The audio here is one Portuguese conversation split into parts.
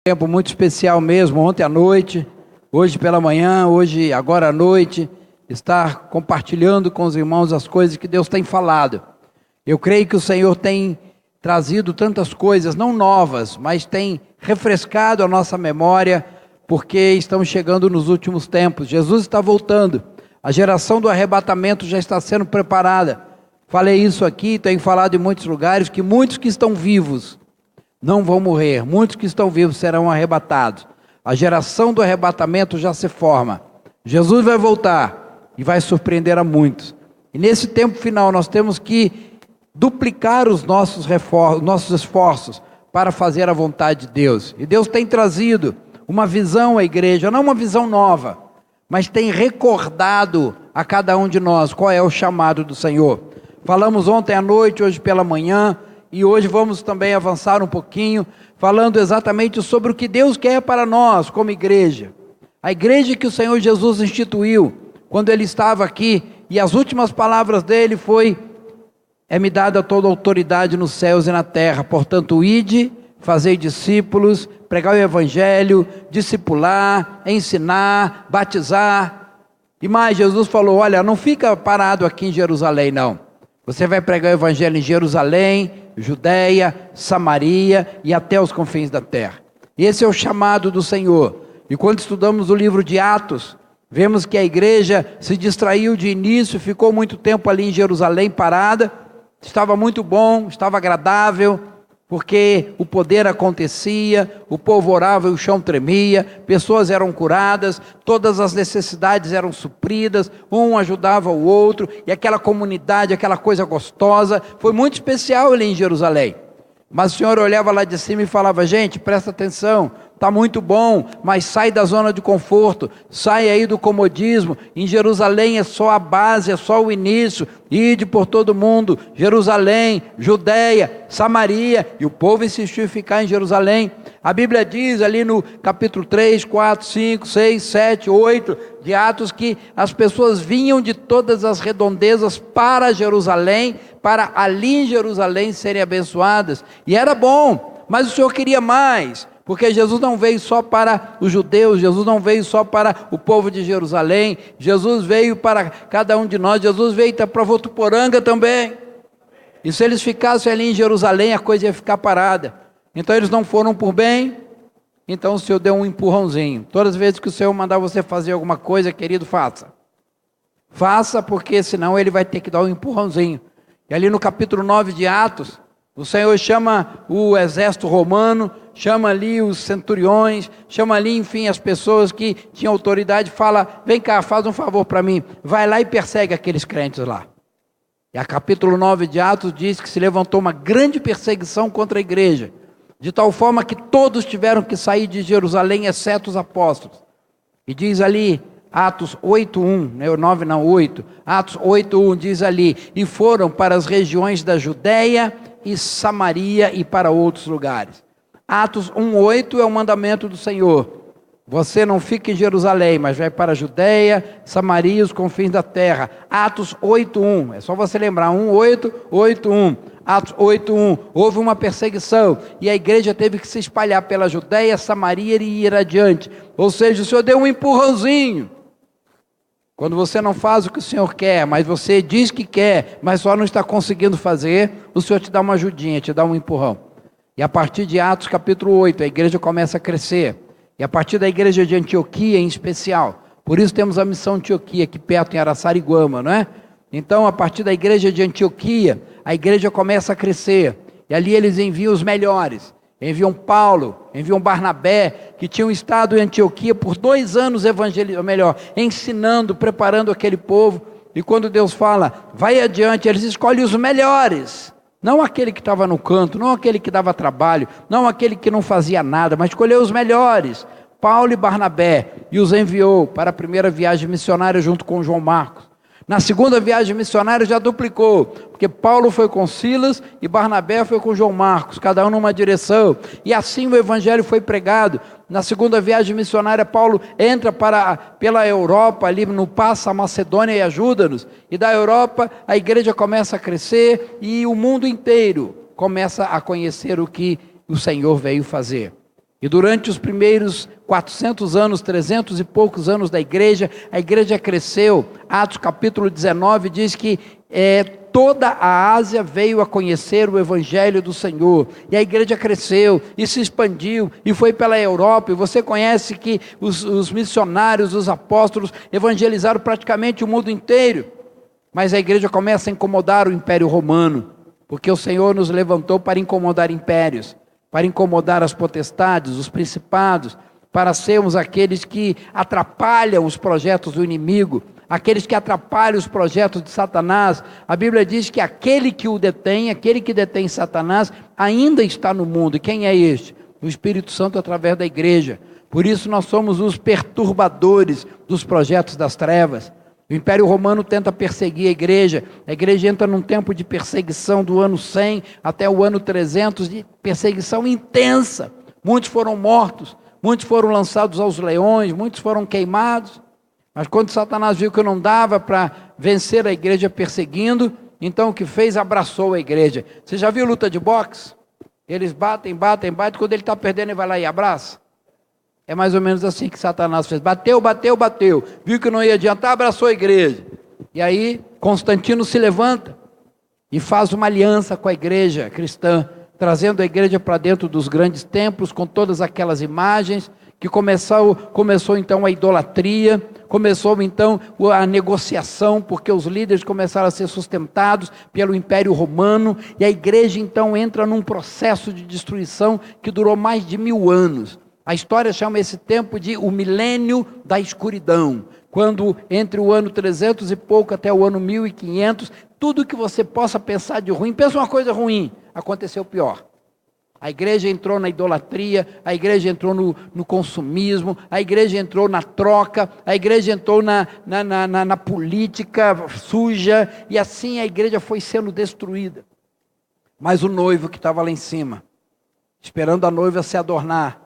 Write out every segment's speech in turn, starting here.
Tempo muito especial mesmo, ontem à noite, hoje pela manhã, hoje, agora à noite, estar compartilhando com os irmãos as coisas que Deus tem falado. Eu creio que o Senhor tem trazido tantas coisas, não novas, mas tem refrescado a nossa memória, porque estamos chegando nos últimos tempos. Jesus está voltando, a geração do arrebatamento já está sendo preparada. Falei isso aqui, tenho falado em muitos lugares, que muitos que estão vivos não vão morrer, muitos que estão vivos serão arrebatados. A geração do arrebatamento já se forma. Jesus vai voltar e vai surpreender a muitos. E nesse tempo final nós temos que duplicar os nossos esforços para fazer a vontade de Deus. E Deus tem trazido uma visão à igreja, não uma visão nova, mas tem recordado a cada um de nós qual é o chamado do Senhor. Falamos ontem à noite, hoje pela manhã, e hoje vamos também avançar um pouquinho, falando exatamente sobre o que Deus quer para nós como igreja. A igreja que o Senhor Jesus instituiu, quando Ele estava aqui, e as últimas palavras dele foi: é-me dada toda a autoridade nos céus e na terra, portanto ide, fazei discípulos, pregar o evangelho, discipular, ensinar, batizar. E mais, Jesus falou: olha, não fica parado aqui em Jerusalém não. Você vai pregar o evangelho em Jerusalém, Judeia, Samaria e até os confins da terra. Esse é o chamado do Senhor. E quando estudamos o livro de Atos, vemos que a igreja se distraiu de início, ficou muito tempo ali em Jerusalém parada. Estava muito bom, estava agradável, porque o poder acontecia, o povo orava e o chão tremia, pessoas eram curadas, todas as necessidades eram supridas, um ajudava o outro, e aquela comunidade, aquela coisa gostosa, foi muito especial ali em Jerusalém. Mas o Senhor olhava lá de cima e falava: gente, presta atenção, está muito bom, mas sai da zona de conforto, sai aí do comodismo. Em Jerusalém é só a base, é só o início. Ide por todo mundo, Jerusalém, Judeia, Samaria. E o povo insistiu em ficar em Jerusalém. A Bíblia diz ali no capítulo 3, 4, 5, 6, 7, 8 de Atos, que as pessoas vinham de todas as redondezas para Jerusalém, para ali em Jerusalém serem abençoadas. E era bom, mas o Senhor queria mais. Porque Jesus não veio só para os judeus, Jesus não veio só para o povo de Jerusalém, Jesus veio para cada um de nós, Jesus veio para Votuporanga também. E se eles ficassem ali em Jerusalém, a coisa ia ficar parada. Então eles não foram por bem, então o Senhor deu um empurrãozinho. Todas as vezes que o Senhor mandar você fazer alguma coisa, querido, faça. Faça, porque senão Ele vai ter que dar um empurrãozinho. E ali no capítulo 9 de Atos, o Senhor chama o exército romano, chama ali os centuriões, chama ali, enfim, as pessoas que tinham autoridade, fala: vem cá, faz um favor para mim, vai lá e persegue aqueles crentes lá. E a capítulo 9 de Atos diz que se levantou uma grande perseguição contra a igreja, de tal forma que todos tiveram que sair de Jerusalém, exceto os apóstolos. E diz ali, Atos 8:1, né, 9 não, 8, Atos 8:1 diz ali: e foram para as regiões da Judeia e Samaria e para outros lugares. Atos 1:8 é o mandamento do Senhor: você não fica em Jerusalém, mas vai para a Judeia, Samaria e os confins da terra. Atos 8:1, é só você lembrar, 1:8, 8:1. Atos 8:1, houve uma perseguição, e a igreja teve que se espalhar pela Judeia, Samaria e ir adiante. Ou seja, o Senhor deu um empurrãozinho. Quando você não faz o que o Senhor quer, mas você diz que quer, mas só não está conseguindo fazer, o Senhor te dá uma ajudinha, te dá um empurrão. E a partir de Atos capítulo 8, a igreja começa a crescer. E a partir da igreja de Antioquia em especial, por isso temos a missão Antioquia aqui perto em Araçariguama, não é? Então, a partir da igreja de Antioquia, a igreja começa a crescer. E ali eles enviam os melhores. Enviam Paulo, enviam Barnabé, que tinham estado em Antioquia por 2 anos ensinando, preparando aquele povo. E quando Deus fala, vai adiante, eles escolhem os melhores. Não aquele que estava no canto, não aquele que dava trabalho, não aquele que não fazia nada, mas escolheu os melhores, Paulo e Barnabé, e os enviou para a primeira viagem missionária junto com João Marcos. Na segunda viagem missionária já duplicou, porque Paulo foi com Silas e Barnabé foi com João Marcos, cada um numa direção, e assim o evangelho foi pregado. Na segunda viagem missionária, Paulo entra pela Europa, ali no Passa, Macedônia e ajuda-nos, e da Europa a igreja começa a crescer, e o mundo inteiro começa a conhecer o que o Senhor veio fazer. E durante os primeiros 400 anos, 300 e poucos anos da igreja, a igreja cresceu. Atos capítulo 19 diz que toda a Ásia veio a conhecer o evangelho do Senhor. E a igreja cresceu e se expandiu e foi pela Europa. E você conhece que os missionários, os apóstolos evangelizaram praticamente o mundo inteiro. Mas a igreja começa a incomodar o Império Romano, porque o Senhor nos levantou para incomodar impérios, para incomodar as potestades, os principados, para sermos aqueles que atrapalham os projetos do inimigo, aqueles que atrapalham os projetos de Satanás. A Bíblia diz que aquele que detém Satanás, ainda está no mundo. E quem é este? O Espírito Santo através da igreja. Por isso nós somos os perturbadores dos projetos das trevas. O Império Romano tenta perseguir a igreja entra num tempo de perseguição do ano 100 até o ano 300, de perseguição intensa. Muitos foram mortos, muitos foram lançados aos leões, muitos foram queimados. Mas quando Satanás viu que não dava para vencer a igreja perseguindo, então o que fez? Abraçou a igreja. Você já viu luta de boxe? Eles batem, quando ele está perdendo ele vai lá e abraça. É mais ou menos assim que Satanás fez. Bateu, viu que não ia adiantar, abraçou a igreja. E aí Constantino se levanta e faz uma aliança com a igreja cristã, trazendo a igreja para dentro dos grandes templos, com todas aquelas imagens, que começou então a idolatria, começou então a negociação, porque os líderes começaram a ser sustentados pelo Império Romano, e a igreja então entra num processo de destruição que durou mais de 1000 anos. A história chama esse tempo de o milênio da escuridão, quando entre o ano 300 e pouco até o ano 1500, tudo que você possa pensar de ruim, pensa uma coisa ruim, aconteceu pior. A igreja entrou na idolatria, a igreja entrou no consumismo, a igreja entrou na troca, a igreja entrou na política suja, e assim a igreja foi sendo destruída. Mas o noivo que estava lá em cima, esperando a noiva se adornar,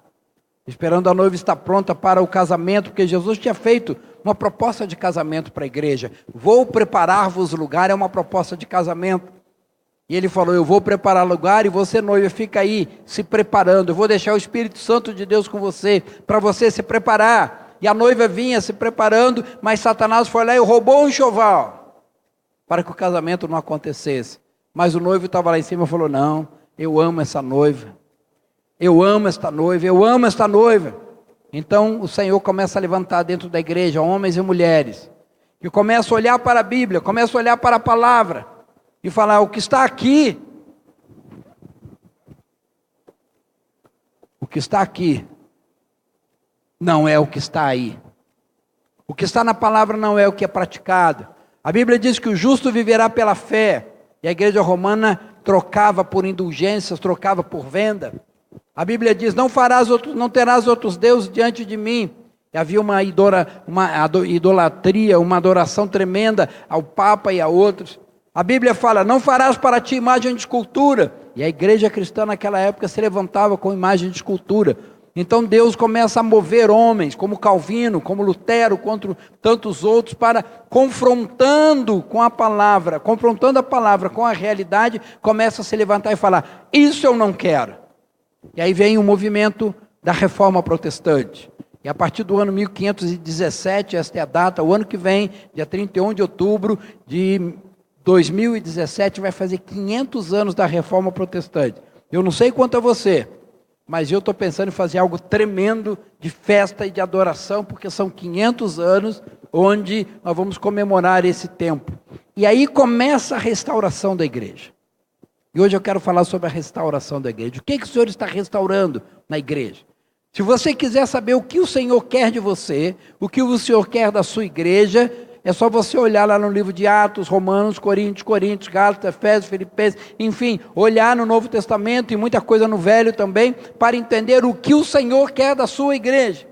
esperando a noiva estar pronta para o casamento, porque Jesus tinha feito uma proposta de casamento para a igreja. Vou preparar-vos lugar, é uma proposta de casamento. E ele falou, eu vou preparar lugar e você, noiva, fica aí se preparando. Eu vou deixar o Espírito Santo de Deus com você, para você se preparar. E a noiva vinha se preparando, mas Satanás foi lá e roubou um enxoval, para que o casamento não acontecesse. Mas o noivo estava lá em cima e falou, não, eu amo essa noiva. Eu amo esta noiva, eu amo esta noiva. Então o Senhor começa a levantar dentro da igreja homens e mulheres, que começam a olhar para a Bíblia, começam a olhar para a palavra, e falar, o que está aqui não é o que está aí. O que está na palavra não é o que é praticado. A Bíblia diz que o justo viverá pela fé, e a igreja romana trocava por indulgências, trocava por venda. A Bíblia diz, não terás outros deuses diante de mim. E havia uma idolatria, uma adoração tremenda ao Papa e a outros. A Bíblia fala, não farás para ti imagem de escultura. E a igreja cristã naquela época se levantava com imagem de escultura. Então Deus começa a mover homens, como Calvino, como Lutero, contra tantos outros, para confrontando a palavra com a realidade, começa a se levantar e falar, isso eu não quero. E aí vem o movimento da Reforma Protestante. E a partir do ano 1517, esta é a data, o ano que vem, dia 31 de outubro de 2017, vai fazer 500 anos da Reforma Protestante. Eu não sei quanto a você, mas eu estou pensando em fazer algo tremendo de festa e de adoração, porque são 500 anos onde nós vamos comemorar esse tempo. E aí começa a restauração da igreja. E hoje eu quero falar sobre a restauração da igreja. O que o Senhor está restaurando na igreja? Se você quiser saber o que o Senhor quer de você, o que o Senhor quer da sua igreja, é só você olhar lá no livro de Atos, Romanos, Coríntios, Gálatas, Efésios, Filipenses, enfim, olhar no Novo Testamento e muita coisa no Velho também, para entender o que o Senhor quer da sua igreja.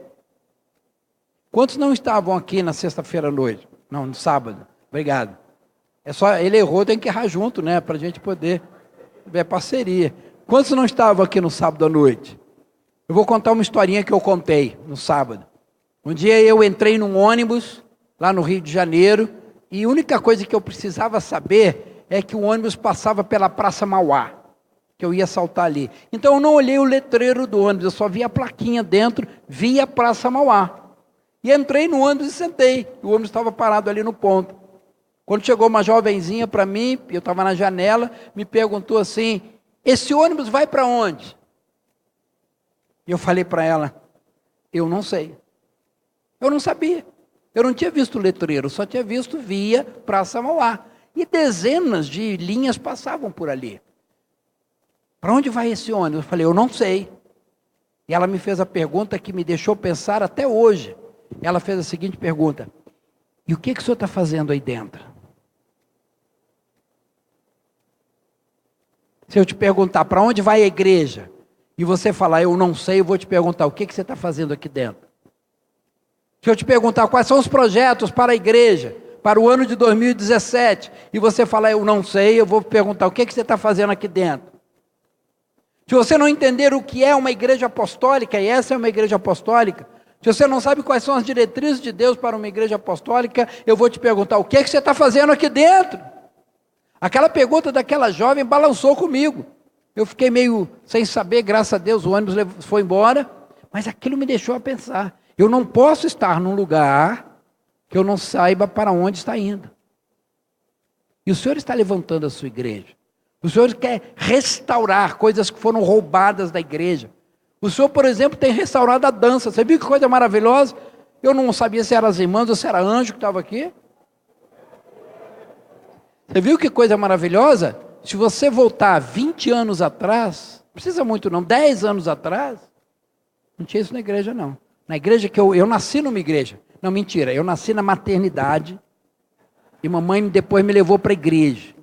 Quantos não estavam aqui na sexta-feira à noite? Não, no sábado. Obrigado. É só, ele errou, tem que errar junto, né? Para a gente poder ver parceria. Quantos não estavam aqui no sábado à noite? Eu vou contar uma historinha que eu contei no sábado. Um dia eu entrei num ônibus, lá no Rio de Janeiro, e a única coisa que eu precisava saber é que o ônibus passava pela Praça Mauá. que eu ia saltar ali. Então eu não olhei o letreiro do ônibus, eu só vi a plaquinha dentro, vi a Praça Mauá. E entrei no ônibus e sentei. O ônibus estava parado ali no ponto. Quando chegou uma jovenzinha para mim, eu estava na janela, me perguntou assim: esse ônibus vai para onde? E eu falei para ela: eu não sei. Eu não sabia. Eu não tinha visto o letreiro, só tinha visto via Praça Mauá. E dezenas de linhas passavam por ali. Para onde vai esse ônibus? Eu falei: eu não sei. E ela me fez a pergunta que me deixou pensar até hoje. Ela fez a seguinte pergunta: e o que o senhor está fazendo aí dentro? Se eu te perguntar para onde vai a igreja, e você falar eu não sei, eu vou te perguntar o que você está fazendo aqui dentro. Se eu te perguntar quais são os projetos para a igreja, para o ano de 2017, e você falar eu não sei, eu vou perguntar o que você está fazendo aqui dentro. Se você não entender o que é uma igreja apostólica, e essa é uma igreja apostólica, se você não sabe quais são as diretrizes de Deus para uma igreja apostólica, eu vou te perguntar o que você está fazendo aqui dentro. Aquela pergunta daquela jovem balançou comigo. Eu fiquei meio sem saber, graças a Deus o ônibus foi embora, mas aquilo me deixou a pensar. Eu não posso estar num lugar que eu não saiba para onde está indo. E o Senhor está levantando a sua igreja. O Senhor quer restaurar coisas que foram roubadas da igreja. O Senhor, por exemplo, tem restaurado a dança. Você viu que coisa maravilhosa? Eu não sabia se eram as irmãs ou se era anjo que estava aqui. Você viu que coisa maravilhosa? Se você voltar 20 anos atrás, não precisa muito não, 10 anos atrás, não tinha isso na igreja não. Na igreja que eu nasci numa igreja. Não, mentira, eu nasci na maternidade e mamãe depois me levou para a igreja.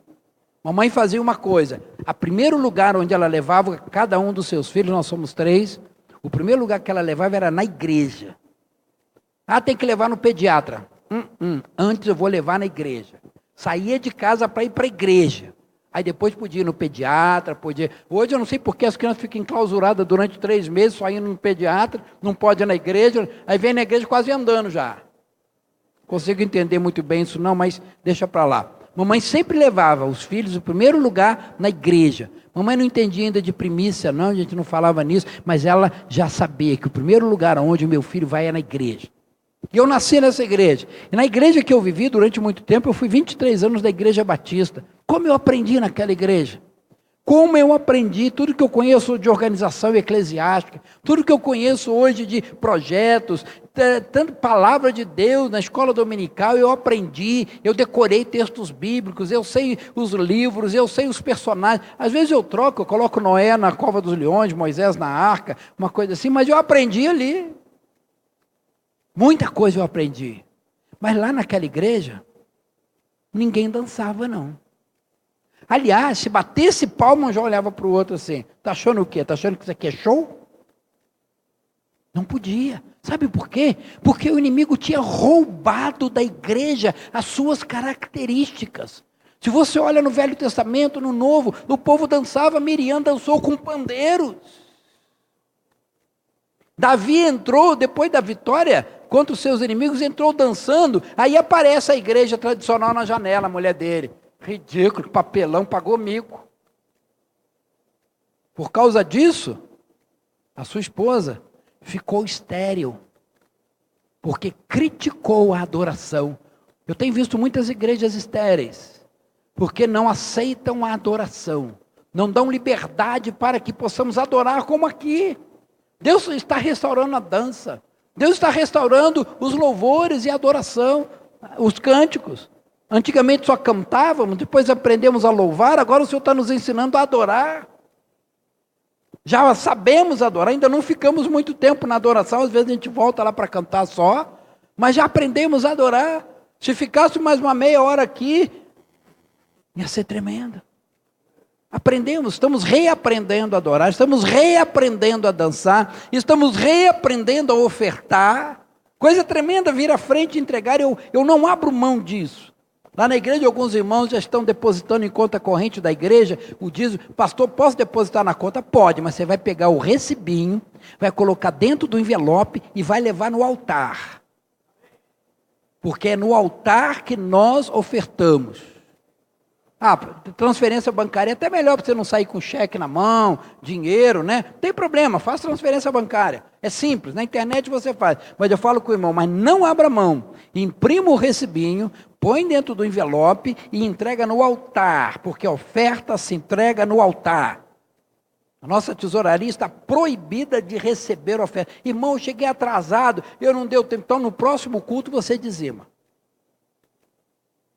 Mamãe fazia uma coisa, o primeiro lugar onde ela levava cada um dos seus filhos, nós somos 3, o primeiro lugar que ela levava era na igreja. Ah, tem que levar no pediatra. Antes eu vou levar na igreja. Saía de casa para ir para a igreja. Aí depois podia ir no pediatra, podia... Hoje eu não sei porque as crianças ficam enclausuradas durante 3 meses, só indo no pediatra, não pode ir na igreja, aí vem na igreja quase andando já. Consigo entender muito bem isso não, mas deixa para lá. Mamãe sempre levava os filhos no primeiro lugar na igreja. Mamãe não entendia ainda de primícia não, a gente não falava nisso, mas ela já sabia que o primeiro lugar onde o meu filho vai é na igreja. E eu nasci nessa igreja. E na igreja que eu vivi durante muito tempo, eu fui 23 anos da igreja batista. Como eu aprendi naquela igreja? Como eu aprendi tudo que eu conheço de organização eclesiástica, tudo que eu conheço hoje de projetos, tanto palavra de Deus na escola dominical, eu aprendi, eu decorei textos bíblicos, eu sei os livros, eu sei os personagens. Às vezes eu troco, eu coloco Noé na cova dos leões, Moisés na arca, uma coisa assim, mas eu aprendi ali. Muita coisa eu aprendi. Mas lá naquela igreja, ninguém dançava não. Aliás, se batesse palma, um já olhava para o outro assim. Está achando o quê? Está achando que isso aqui é show? Não podia. Sabe por quê? Porque o inimigo tinha roubado da igreja as suas características. Se você olha no Velho Testamento, no Novo, o povo dançava, Miriam dançou com pandeiros. Davi entrou, depois da vitória contra os seus inimigos, entrou dançando, aí aparece a igreja tradicional na janela, a mulher dele. Ridículo, papelão, pagou mico. Por causa disso, a sua esposa ficou estéril, porque criticou a adoração. Eu tenho visto muitas igrejas estéreis, porque não aceitam a adoração, não dão liberdade para que possamos adorar como aqui. Deus está restaurando a dança, Deus está restaurando os louvores e a adoração, os cânticos. Antigamente só cantávamos, depois aprendemos a louvar, agora o Senhor está nos ensinando a adorar. Já sabemos adorar, ainda não ficamos muito tempo na adoração, às vezes a gente volta lá para cantar só, mas já aprendemos a adorar. Se ficasse mais uma meia hora aqui, ia ser tremendo. Aprendemos, estamos reaprendendo a adorar, estamos reaprendendo a dançar, estamos reaprendendo a ofertar. Coisa tremenda vir à frente e entregar, eu não abro mão disso. Lá na igreja, alguns irmãos já estão depositando em conta corrente da igreja o dízimo. Pastor, posso depositar na conta? Pode, mas você vai pegar o recibinho, vai colocar dentro do envelope e vai levar no altar. Porque é no altar que nós ofertamos. Ah, transferência bancária é até melhor para você não sair com cheque na mão, dinheiro, né? Não tem problema, faz transferência bancária. É simples, na internet você faz. Mas eu falo com o irmão, mas não abra mão. Imprima o recibinho, põe dentro do envelope e entrega no altar, porque a oferta se entrega no altar. A nossa tesouraria está proibida de receber oferta. Irmão, eu cheguei atrasado, eu não deu tempo. Então, no próximo culto, você dizima.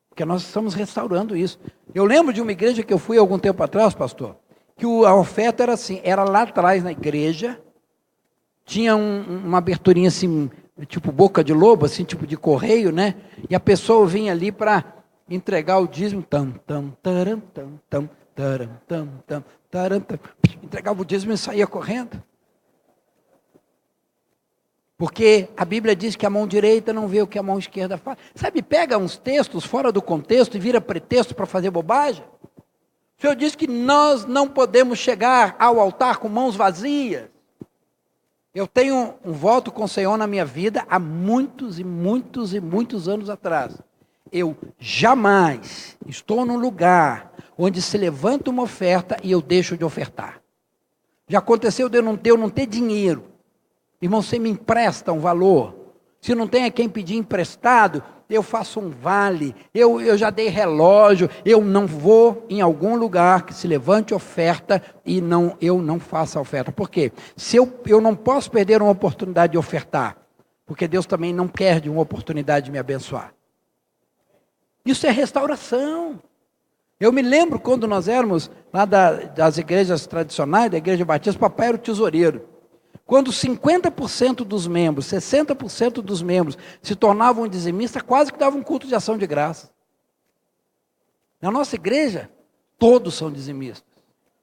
Porque nós estamos restaurando isso. Eu lembro de uma igreja que eu fui algum tempo atrás, pastor, que a oferta era assim, era lá atrás na igreja, tinha uma aberturinha assim, tipo boca de lobo, assim, tipo de correio, né? E a pessoa vinha ali para entregar o dízimo, entregava o dízimo e saía correndo. Porque a Bíblia diz que a mão direita não vê o que a mão esquerda faz. Sabe, pega uns textos fora do contexto e vira pretexto para fazer bobagem. O Senhor diz que nós não podemos chegar ao altar com mãos vazias. Eu tenho um voto com o Senhor na minha vida há muitos e muitos e muitos anos atrás. Eu jamais estou num lugar onde se levanta uma oferta e eu deixo de ofertar. Já aconteceu de eu não ter dinheiro. Irmão, você me empresta um valor. Se não tem a quem pedir emprestado, eu faço um vale. Eu já dei relógio. Eu não vou em algum lugar que se levante oferta e eu não faça oferta. Por quê? Se eu não posso perder uma oportunidade de ofertar, porque Deus também não perde uma oportunidade de me abençoar. Isso é restauração. Eu me lembro quando nós éramos lá das igrejas tradicionais, da igreja batista, papai era o tesoureiro. Quando 50% dos membros, 60% dos membros se tornavam dizimistas, quase que davam um culto de ação de graça. Na nossa igreja, todos são dizimistas.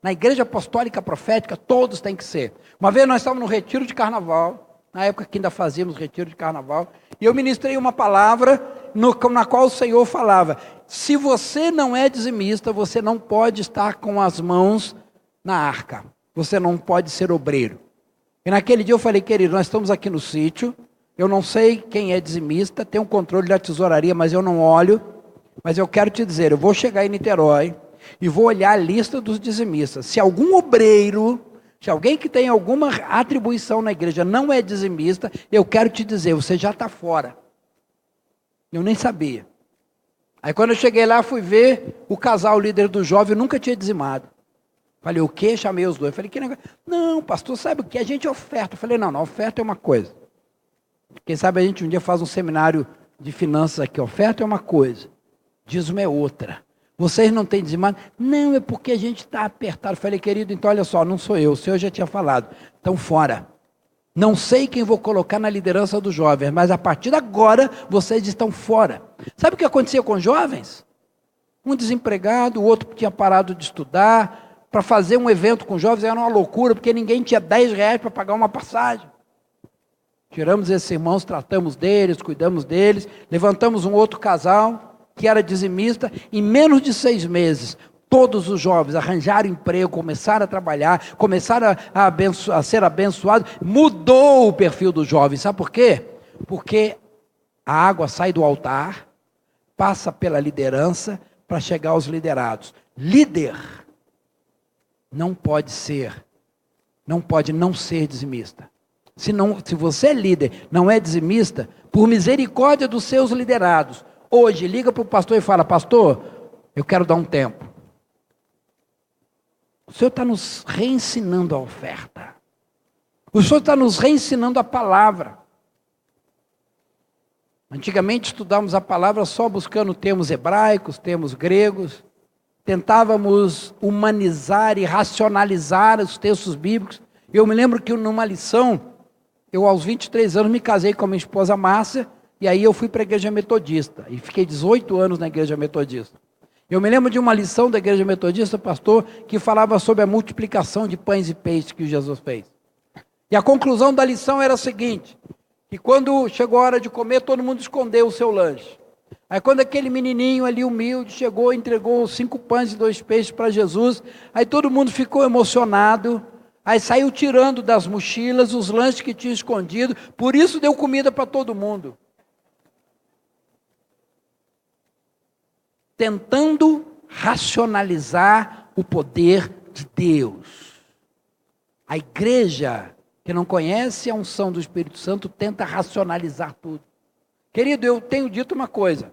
Na igreja apostólica profética, todos têm que ser. Uma vez nós estávamos no retiro de carnaval, na época que ainda fazíamos retiro de carnaval, e eu ministrei uma palavra na qual o Senhor falava: se você não é dizimista, você não pode estar com as mãos na arca, você não pode ser obreiro. E naquele dia eu falei: querido, nós estamos aqui no sítio, eu não sei quem é dizimista, tem um controle da tesouraria, mas eu não olho, mas eu quero te dizer, eu vou chegar em Niterói e vou olhar a lista dos dizimistas. Se algum obreiro, se alguém que tem alguma atribuição na igreja não é dizimista, eu quero te dizer, você já está fora. Eu nem sabia. Aí quando eu cheguei lá, fui ver o casal líder do jovem, nunca tinha dizimado. Falei: o quê? Chamei os dois. Falei: que negócio? Não, pastor, sabe o que? A gente oferta. Eu falei: não, oferta é uma coisa. Quem sabe a gente um dia faz um seminário de finanças aqui. Oferta é uma coisa, dízimo é outra. Vocês não têm dizimado? Não, é porque a gente está apertado. Eu falei: querido, então olha só, não sou eu, o senhor já tinha falado. Então fora. Não sei quem vou colocar na liderança dos jovens, mas a partir de agora vocês estão fora. Sabe o que acontecia com os jovens? Um desempregado, o outro tinha parado de estudar. Para fazer um evento com jovens era uma loucura, porque ninguém tinha 10 reais para pagar uma passagem. Tiramos esses irmãos, tratamos deles, cuidamos deles, levantamos um outro casal, que era dizimista, em menos de 6 meses, todos os jovens arranjaram emprego, começaram a trabalhar, começaram a ser abençoados, mudou o perfil dos jovens. Sabe por quê? Porque a água sai do altar, passa pela liderança, para chegar aos liderados. Líder não pode não ser dizimista. Se você é líder, não é dizimista, por misericórdia dos seus liderados, hoje liga para o pastor e fala: pastor, eu quero dar um tempo. O Senhor está nos reensinando a oferta. O Senhor está nos reensinando a palavra. Antigamente estudávamos a palavra só buscando termos hebraicos, termos gregos. Tentávamos humanizar e racionalizar os textos bíblicos. Eu me lembro que numa lição, eu aos 23 anos me casei com a minha esposa Márcia, e aí eu fui para a igreja metodista, e fiquei 18 anos na igreja metodista. Eu me lembro de uma lição da igreja metodista, pastor, que falava sobre a multiplicação de pães e peixes que Jesus fez. E a conclusão da lição era a seguinte, que quando chegou a hora de comer, todo mundo escondeu o seu lanche. Aí quando aquele menininho ali humilde chegou, entregou 5 pães e 2 peixes para Jesus, aí todo mundo ficou emocionado, aí saiu tirando das mochilas os lanches que tinha escondido, por isso deu comida para todo mundo. Tentando racionalizar o poder de Deus. A igreja que não conhece a unção do Espírito Santo tenta racionalizar tudo. Querido, eu tenho dito uma coisa.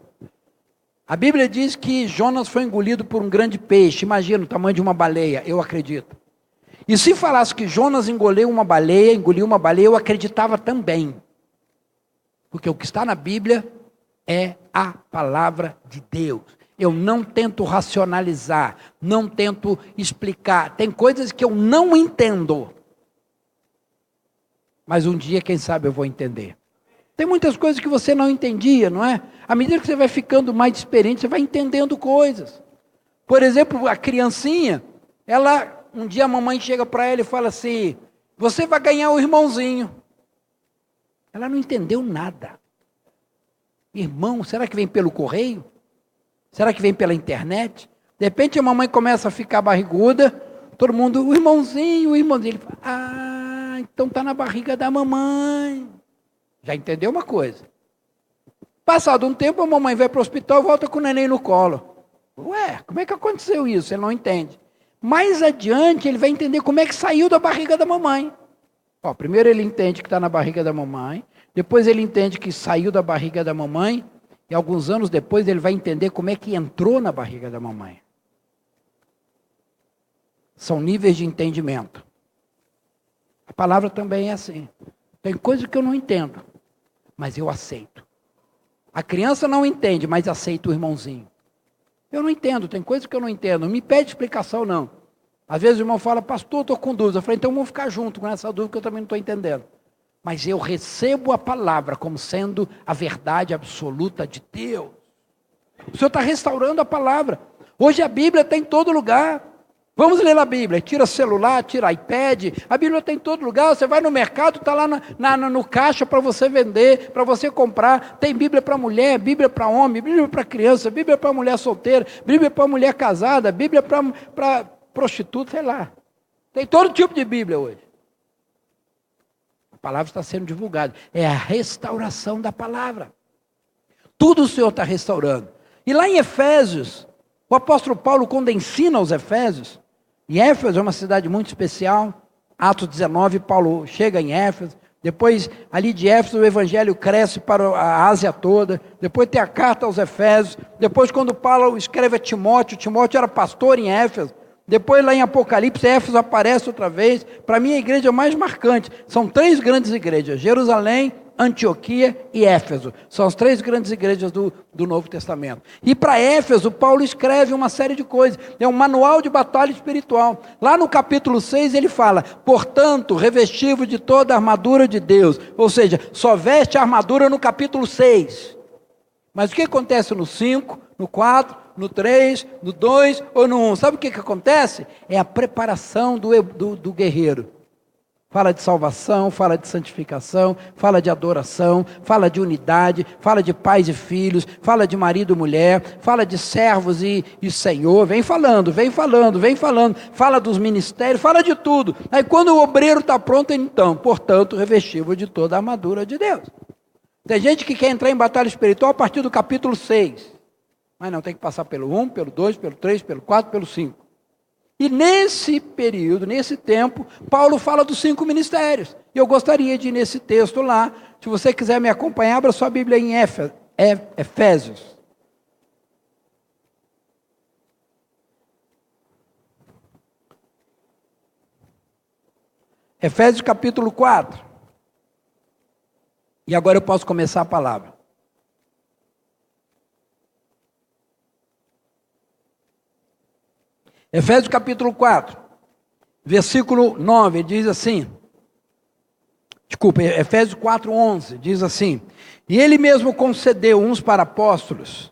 A Bíblia diz que Jonas foi engolido por um grande peixe. Imagina o tamanho de uma baleia, eu acredito. E se falasse que Jonas engoliu uma baleia, eu acreditava também. Porque o que está na Bíblia é a palavra de Deus. Eu não tento racionalizar, não tento explicar. Tem coisas que eu não entendo. Mas um dia, quem sabe, eu vou entender. Tem muitas coisas que você não entendia, não é? À medida que você vai ficando mais experiente, você vai entendendo coisas. Por exemplo, a criancinha, um dia a mamãe chega para ela e fala assim, você vai ganhar o irmãozinho. Ela não entendeu nada. Irmão, será que vem pelo correio? Será que vem pela internet? De repente a mamãe começa a ficar barriguda, todo mundo, o irmãozinho. Ele fala, então está na barriga da mamãe. Já entendeu uma coisa. Passado um tempo, a mamãe vai para o hospital e volta com o neném no colo. Ué, como é que aconteceu isso? Ele não entende. Mais adiante, ele vai entender como é que saiu da barriga da mamãe. Primeiro ele entende que está na barriga da mamãe, depois ele entende que saiu da barriga da mamãe, e alguns anos depois ele vai entender como é que entrou na barriga da mamãe. São níveis de entendimento. A palavra também é assim. Tem coisas que eu não entendo, mas eu aceito. A criança não entende, mas aceita o irmãozinho. Eu não entendo, tem coisas que eu não entendo. Não me pede explicação, não. Às vezes o irmão fala, pastor, estou com dúvida. Eu falei, então vamos ficar junto com essa dúvida que eu também não estou entendendo. Mas eu recebo a palavra como sendo a verdade absoluta de Deus. O Senhor está restaurando a palavra. Hoje a Bíblia está em todo lugar. Vamos ler a Bíblia. Tira celular, tira iPad. A Bíblia está em todo lugar. Você vai no mercado, está lá no caixa para você vender, para você comprar. Tem Bíblia para mulher, Bíblia para homem, Bíblia para criança, Bíblia para mulher solteira, Bíblia para mulher casada, Bíblia para prostituta, sei lá. Tem todo tipo de Bíblia hoje. A palavra está sendo divulgada. É a restauração da palavra. Tudo o Senhor está restaurando. E lá em Efésios, o apóstolo Paulo, quando ensina aos Efésios, e Éfeso é uma cidade muito especial, Atos 19, Paulo chega em Éfeso, depois ali de Éfeso o evangelho cresce para a Ásia toda, depois tem a carta aos Efésios, depois quando Paulo escreve a Timóteo, Timóteo era pastor em Éfeso, depois lá em Apocalipse, Éfeso aparece outra vez. Para mim a igreja mais marcante, são 3 grandes igrejas, Jerusalém, Antioquia e Éfeso, são as 3 grandes igrejas do Novo Testamento. E para Éfeso, Paulo escreve uma série de coisas, é um manual de batalha espiritual. Lá no capítulo 6 ele fala, portanto, revestivo de toda a armadura de Deus, ou seja, só veste a armadura no capítulo 6. Mas o que acontece no 5, no 4, no 3, no 2 ou no 1? Sabe o que acontece? É a preparação do guerreiro. Fala de salvação, fala de santificação, fala de adoração, fala de unidade, fala de pais e filhos, fala de marido e mulher, fala de servos e senhor, vem falando, fala dos ministérios, fala de tudo. Aí quando o obreiro está pronto, então, portanto, revestivo de toda a armadura de Deus. Tem gente que quer entrar em batalha espiritual a partir do capítulo 6, mas não, tem que passar pelo 1, pelo 2, pelo 3, pelo 4, pelo 5. E nesse período, nesse tempo, Paulo fala dos 5 ministérios. E eu gostaria de ir nesse texto lá. Se você quiser me acompanhar, abra sua Bíblia em Efésios. Efésios capítulo 4. E agora eu posso começar a palavra. Efésios capítulo 4, versículo 9, diz assim, Efésios 4, 11, diz assim, e ele mesmo concedeu uns para apóstolos,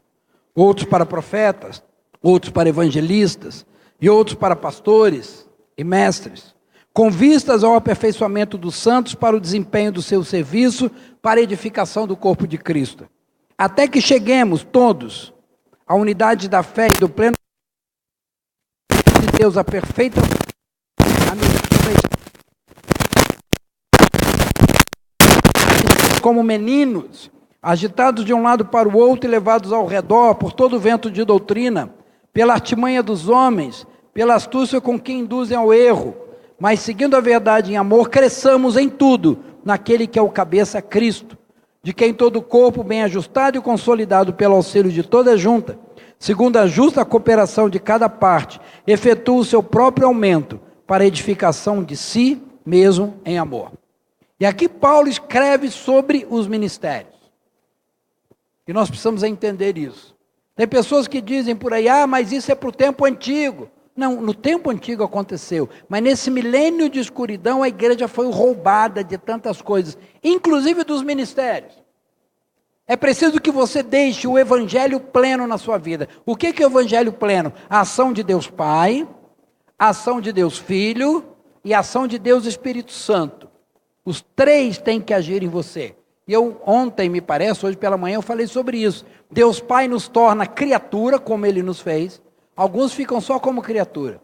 outros para profetas, outros para evangelistas, e outros para pastores e mestres, com vistas ao aperfeiçoamento dos santos para o desempenho do seu serviço, para a edificação do corpo de Cristo, até que cheguemos todos à unidade da fé e do pleno de Deus, a perfeita como meninos, agitados de um lado para o outro e levados ao redor por todo vento de doutrina, pela artimanha dos homens, pela astúcia com que induzem ao erro, mas seguindo a verdade em amor, cresçamos em tudo, naquele que é o cabeça, Cristo, de quem todo o corpo, bem ajustado e consolidado pelo auxílio de toda a junta, segundo a justa cooperação de cada parte, efetua o seu próprio aumento, para a edificação de si mesmo em amor. E aqui Paulo escreve sobre os ministérios. E nós precisamos entender isso. Tem pessoas que dizem por aí, mas isso é para o tempo antigo. Não, no tempo antigo aconteceu, mas nesse milênio de escuridão a igreja foi roubada de tantas coisas, inclusive dos ministérios. É preciso que você deixe o evangelho pleno na sua vida. O que é o evangelho pleno? A ação de Deus Pai, a ação de Deus Filho e a ação de Deus Espírito Santo. Os três têm que agir em você. E eu ontem, me parece, hoje pela manhã eu falei sobre isso. Deus Pai nos torna criatura, como Ele nos fez. Alguns ficam só como criatura.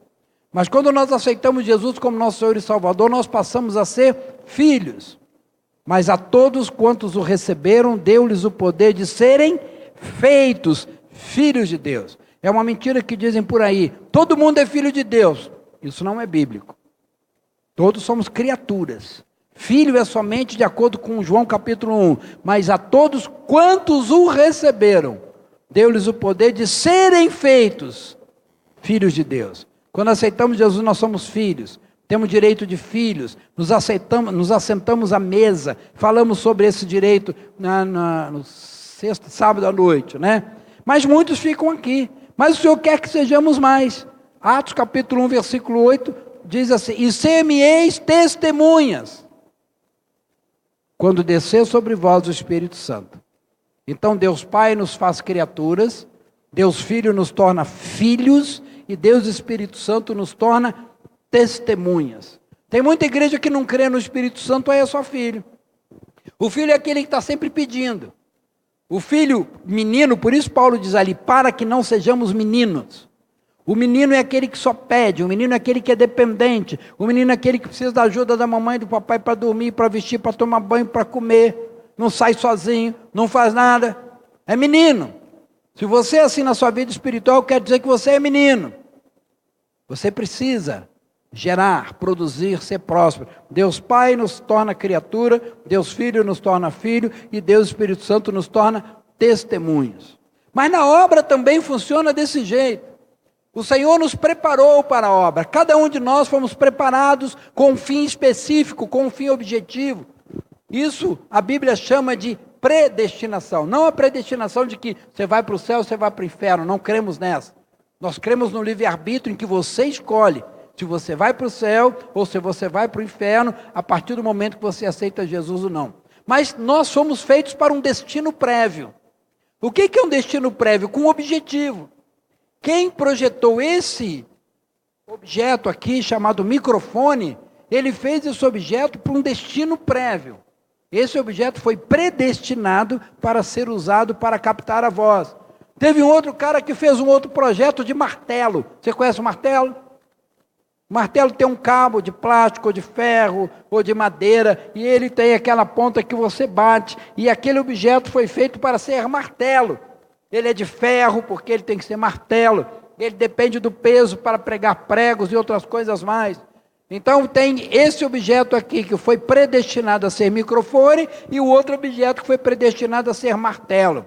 Mas quando nós aceitamos Jesus como nosso Senhor e Salvador, nós passamos a ser filhos. Mas a todos quantos o receberam, deu-lhes o poder de serem feitos filhos de Deus. É uma mentira que dizem por aí, todo mundo é filho de Deus. Isso não é bíblico. Todos somos criaturas. Filho é somente de acordo com João capítulo 1. Mas a todos quantos o receberam, deu-lhes o poder de serem feitos filhos de Deus. Quando aceitamos Jesus, nós somos filhos. Temos direito de filhos. Nos assentamos à mesa. Falamos sobre esse direito no sexta, sábado à noite, né? Mas muitos ficam aqui. Mas o Senhor quer que sejamos mais. Atos capítulo 1, versículo 8, diz assim, e ser-me-eis testemunhas, quando descer sobre vós o Espírito Santo. Então Deus Pai nos faz criaturas, Deus Filho nos torna filhos, e Deus Espírito Santo nos torna testemunhas. Tem muita igreja que não crê no Espírito Santo, aí é só filho. O filho é aquele que está sempre pedindo. O filho, menino, por isso Paulo diz ali, para que não sejamos meninos. O menino é aquele que só pede, o menino é aquele que é dependente, o menino é aquele que precisa da ajuda da mamãe e do papai para dormir, para vestir, para tomar banho, para comer, não sai sozinho, não faz nada, é menino. Se você é assim na sua vida espiritual, quer dizer que você é menino. Você precisa gerar, produzir, ser próspero. Deus Pai nos torna criatura, Deus Filho nos torna filho e Deus Espírito Santo nos torna testemunhos. Mas na obra também funciona desse jeito. O Senhor nos preparou para a obra. Cada um de nós fomos preparados com um fim específico, com um fim objetivo. Isso a Bíblia chama de predestinação. Não a predestinação de que você vai para o céu, você vai para o inferno. Não cremos nessa. Nós cremos no livre-arbítrio em que você escolhe se você vai para o céu ou se você vai para o inferno a partir do momento que você aceita Jesus ou não. Mas nós somos feitos para um destino prévio. O que é um destino prévio? Com um objetivo. Quem projetou esse objeto aqui, chamado microfone, ele fez esse objeto para um destino prévio. Esse objeto foi predestinado para ser usado para captar a voz. Teve um outro cara que fez um outro projeto de martelo. Você conhece o martelo? O martelo tem um cabo de plástico, ou de ferro, ou de madeira, e ele tem aquela ponta que você bate, e aquele objeto foi feito para ser martelo. Ele é de ferro, porque ele tem que ser martelo. Ele depende do peso para pregar pregos e outras coisas mais. Então tem esse objeto aqui que foi predestinado a ser microfone e o outro objeto que foi predestinado a ser martelo.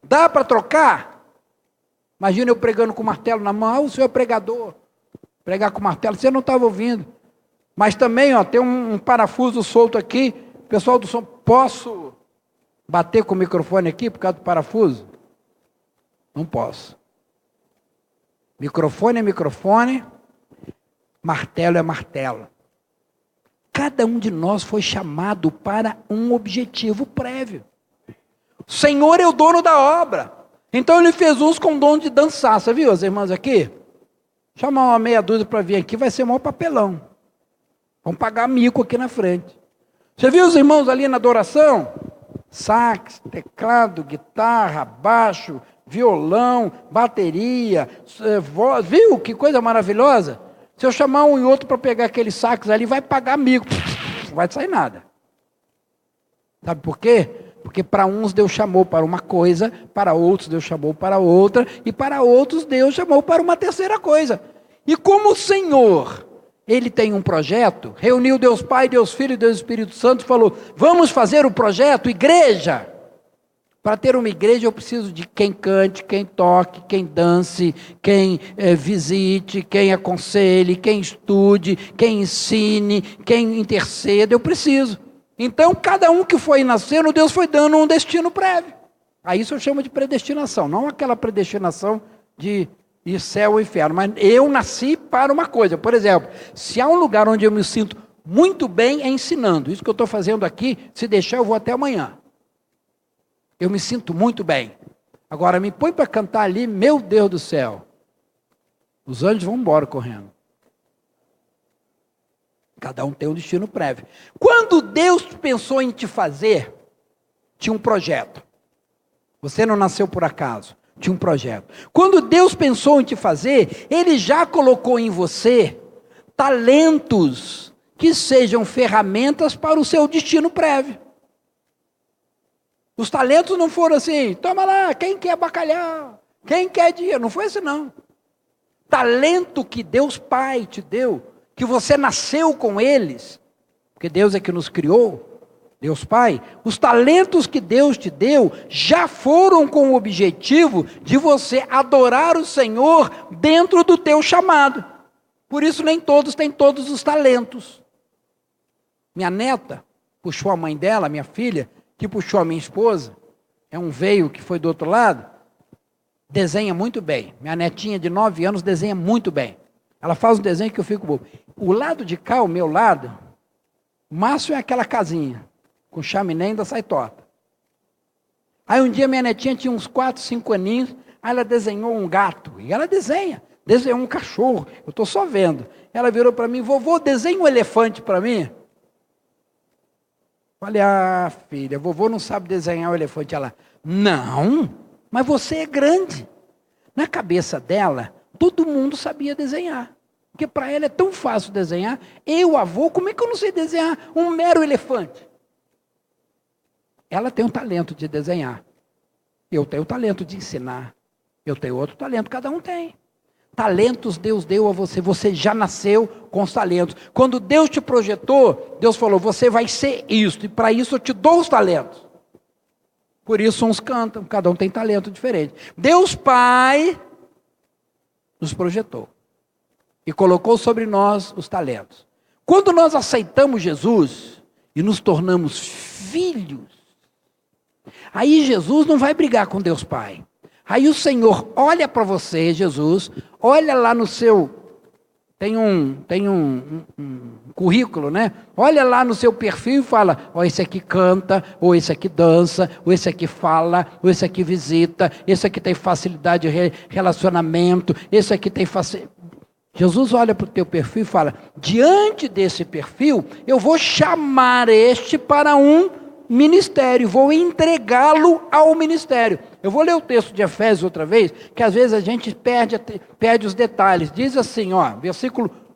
Dá para trocar? Imagina eu pregando com martelo na mão, o senhor é pregador. Pregar com martelo, você não estava ouvindo. Mas também tem um parafuso solto aqui. Pessoal do som, posso bater com o microfone aqui por causa do parafuso? Não posso. Microfone é microfone, martelo é martelo. Cada um de nós foi chamado para um objetivo prévio. O Senhor é o dono da obra. Então ele fez uns com dom de dançar. Você viu as irmãs aqui? Chama uma meia dúzia para vir aqui, vai ser o maior papelão. Vamos pagar mico aqui na frente. Você viu os irmãos ali na adoração? Sax, teclado, guitarra, baixo, violão, bateria, voz. Viu que coisa maravilhosa? Se eu chamar um e outro para pegar aquele sax ali, vai pagar mico. Não vai sair nada. Sabe por quê? Porque para uns Deus chamou para uma coisa, para outros Deus chamou para outra, e para outros Deus chamou para uma terceira coisa. E como o Senhor, Ele tem um projeto, reuniu Deus Pai, Deus Filho e Deus Espírito Santo e falou, vamos fazer o projeto, igreja. Para ter uma igreja eu preciso de quem cante, quem toque, quem dance, quem visite, quem aconselhe, quem estude, quem ensine, quem interceda, eu preciso. Então cada um que foi nascendo, Deus foi dando um destino prévio. Aí isso eu chamo de predestinação, não aquela predestinação de ir céu ou inferno, mas eu nasci para uma coisa. Por exemplo, se há um lugar onde eu me sinto muito bem é ensinando, isso que eu estou fazendo aqui, se deixar eu vou até amanhã. Eu me sinto muito bem. Agora me põe para cantar ali, meu Deus do céu. Os anjos vão embora correndo. Cada um tem um destino prévio. Quando Deus pensou em te fazer, tinha um projeto. Você não nasceu por acaso, tinha um projeto. Quando Deus pensou em te fazer, Ele já colocou em você talentos que sejam ferramentas para o seu destino prévio. Os talentos não foram assim, toma lá, quem quer bacalhau, quem quer dinheiro, não foi assim não. Talento que Deus Pai te deu, que você nasceu com eles, porque Deus é que nos criou, Deus Pai, os talentos que Deus te deu, já foram com o objetivo de você adorar o Senhor dentro do teu chamado. Por isso nem todos têm todos os talentos. Minha neta puxou a mãe dela, minha filha, que puxou a minha esposa, é um veio que foi do outro lado, desenha muito bem. Minha netinha de 9 anos desenha muito bem. Ela faz um desenho que eu fico bobo. O lado de cá, o meu lado, o máximo é aquela casinha, com chaminé ainda sai torta. Aí um dia minha netinha tinha uns 4, 5 aninhos, aí ela desenhou um gato, e ela desenhou um cachorro, eu estou só vendo. Ela virou para mim, vovô, desenha um elefante para mim. Falei, filha, vovô não sabe desenhar o elefante. Ela, não, mas você é grande. Na cabeça dela, todo mundo sabia desenhar. Porque para ela é tão fácil desenhar. Eu, avô, como é que eu não sei desenhar um mero elefante? Ela tem um talento de desenhar. Eu tenho o talento de ensinar. Eu tenho outro talento, cada um tem. Talentos Deus deu a você, você já nasceu com os talentos. Quando Deus te projetou, Deus falou, você vai ser isso, e para isso eu te dou os talentos. Por isso uns cantam, cada um tem talento diferente. Deus Pai nos projetou e colocou sobre nós os talentos. Quando nós aceitamos Jesus e nos tornamos filhos, aí Jesus não vai brigar com Deus Pai. Aí o Senhor olha para você, Jesus, olha lá no seu, tem um currículo, né? Olha lá no seu perfil e fala, esse aqui canta, ou esse aqui dança, ou esse aqui fala, ou esse aqui visita, esse aqui tem facilidade de relacionamento, esse aqui tem facilidade. Jesus olha para o teu perfil e fala, diante desse perfil, eu vou chamar este para um ministério, vou entregá-lo ao ministério. Eu vou ler o texto de Efésios outra vez, que às vezes a gente perde os detalhes. Diz assim,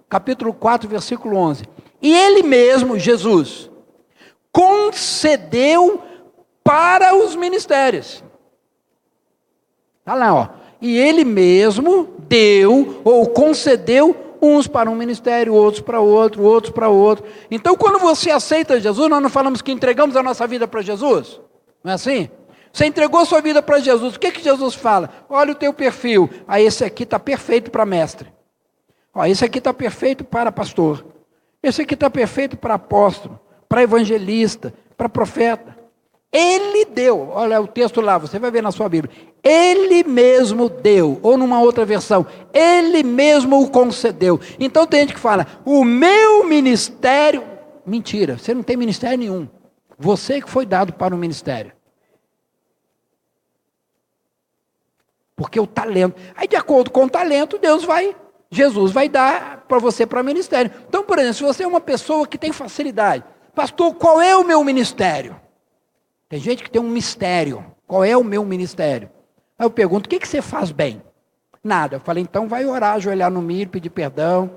capítulo 4, versículo 11. E Ele mesmo, Jesus, concedeu para os ministérios. Está lá, E Ele mesmo deu ou concedeu uns para um ministério, outros para outro, outros para outro. Então, quando você aceita Jesus, nós não falamos que entregamos a nossa vida para Jesus? Não é assim? Você entregou sua vida para Jesus, o que Jesus fala? Olha o teu perfil, esse aqui está perfeito para mestre. Esse aqui está perfeito para pastor. Esse aqui está perfeito para apóstolo, para evangelista, para profeta. Ele deu, olha o texto lá, você vai ver na sua Bíblia. Ele mesmo deu, ou numa outra versão, Ele mesmo o concedeu. Então tem gente que fala, o meu ministério, mentira, você não tem ministério nenhum. Você que foi dado para o ministério. Porque o talento, aí de acordo com o talento, Jesus vai dar para você para o ministério. Então, por exemplo, se você é uma pessoa que tem facilidade, pastor, qual é o meu ministério? Tem gente que tem um mistério, qual é o meu ministério? Aí eu pergunto, o que você faz bem? Nada. Eu falei, então vai orar, ajoelhar no milho, pedir perdão.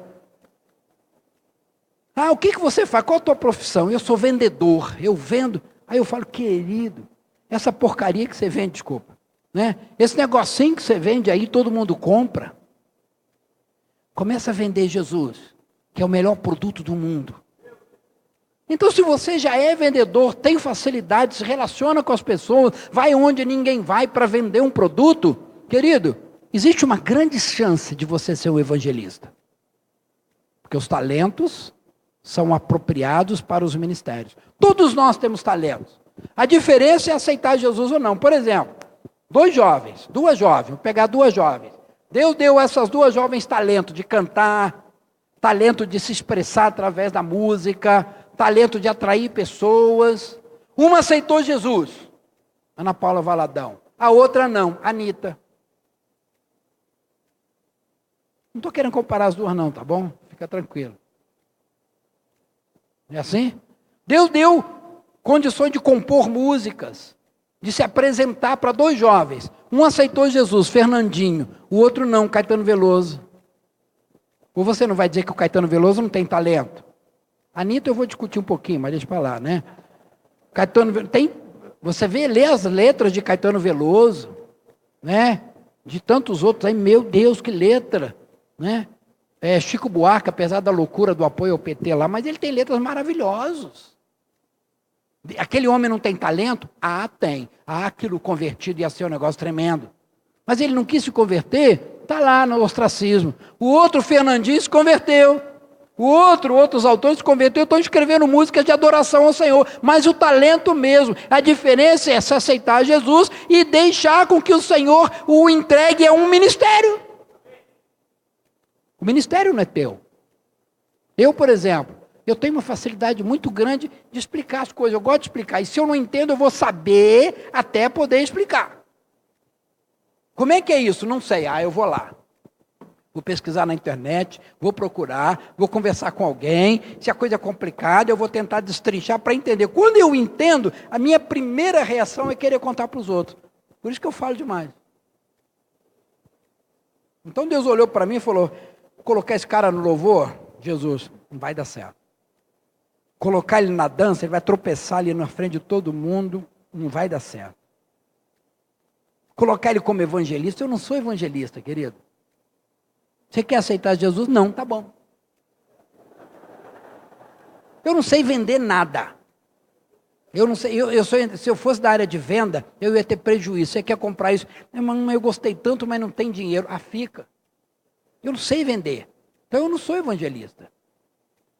O que você faz? Qual a tua profissão? Eu sou vendedor, eu vendo. Aí eu falo, querido, Essa porcaria que você vende, desculpa, né? Esse negocinho que você vende aí, todo mundo compra. Começa a vender Jesus, que é o melhor produto do mundo. Então, se você já é vendedor, tem facilidade, se relaciona com as pessoas, vai onde ninguém vai para vender um produto, querido, existe uma grande chance de você ser um evangelista. Porque os talentos são apropriados para os ministérios. Todos nós temos talentos. A diferença é aceitar Jesus ou não. Por exemplo, duas jovens, vou pegar duas jovens. Deus deu a essas duas jovens talento de cantar, talento de se expressar através da música, talento de atrair pessoas. Uma aceitou Jesus, Ana Paula Valadão. A outra não, Anitta. Não estou querendo comparar as duas não, tá bom? Fica tranquilo. É assim? Deus deu condições de compor músicas, de se apresentar para dois jovens. Um aceitou Jesus, Fernandinho. O outro não, Caetano Veloso. Ou você não vai dizer que o Caetano Veloso não tem talento? Anitta eu vou discutir um pouquinho, mas deixa para lá, né? Caetano tem, você lê as letras de Caetano Veloso, né? De tantos outros aí, meu Deus, que letra, né? Chico Buarque, apesar da loucura do apoio ao PT lá, mas ele tem letras maravilhosas. Aquele homem não tem talento? Ah, tem. Ah, aquilo convertido ia ser um negócio tremendo. Mas ele não quis se converter, está lá no ostracismo. O outro, Fernandinho, se converteu. Outros autores se converteram, estão escrevendo músicas de adoração ao Senhor. Mas o talento mesmo, a diferença é se aceitar Jesus e deixar com que o Senhor o entregue a um ministério. O ministério não é teu. Eu, por exemplo, eu tenho uma facilidade muito grande de explicar as coisas. Eu gosto de explicar. E se eu não entendo, eu vou saber até poder explicar. Como é que é isso? Não sei. Eu vou lá. Vou pesquisar na internet, vou procurar, vou conversar com alguém. Se a coisa é complicada, eu vou tentar destrinchar para entender. Quando eu entendo, a minha primeira reação é querer contar para os outros. Por isso que eu falo demais. Então Deus olhou para mim e falou, colocar esse cara no louvor, Jesus, não vai dar certo. Colocar ele na dança, ele vai tropeçar ali na frente de todo mundo, não vai dar certo. Colocar ele como evangelista, eu não sou evangelista, querido. Você quer aceitar Jesus? Não, tá bom. Eu não sei vender nada. Eu não sei, se eu fosse da área de venda, eu ia ter prejuízo. Você quer comprar isso? Mas eu gostei tanto, mas não tem dinheiro. Fica. Eu não sei vender. Então eu não sou evangelista.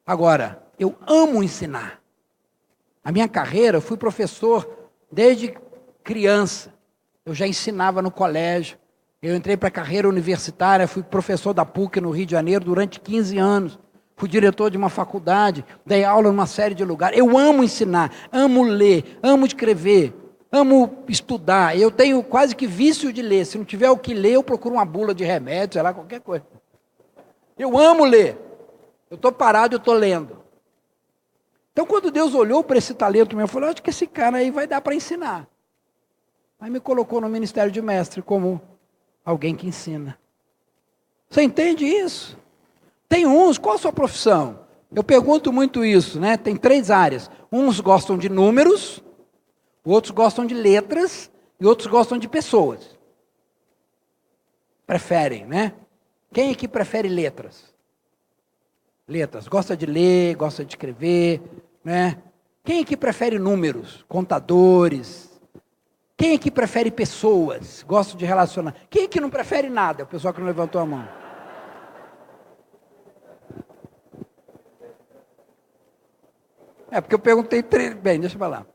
Agora, eu amo ensinar. A minha carreira, eu fui professor desde criança. Eu já ensinava no colégio. Eu entrei para a carreira universitária, fui professor da PUC no Rio de Janeiro durante 15 anos. Fui diretor de uma faculdade, dei aula numa série de lugares. Eu amo ensinar, amo ler, amo escrever, amo estudar. Eu tenho quase que vício de ler. Se não tiver o que ler, eu procuro uma bula de remédio, sei lá, qualquer coisa. Eu amo ler. Eu estou parado, eu estou lendo. Então, quando Deus olhou para esse talento meu, falou, acho que esse cara aí vai dar para ensinar. Aí me colocou no ministério de mestre como alguém que ensina. Você entende isso? Tem uns, qual a sua profissão? Eu pergunto muito isso, né? Tem 3 áreas. Uns gostam de números, outros gostam de letras e outros gostam de pessoas. Preferem, né? Quem aqui prefere letras? Letras. Gosta de ler, gosta de escrever, né? Quem aqui prefere números? Contadores. Quem aqui prefere pessoas? Gosta de relacionar. Quem aqui não prefere nada? O pessoal que não levantou a mão. Porque eu perguntei 3. Bem, deixa eu falar.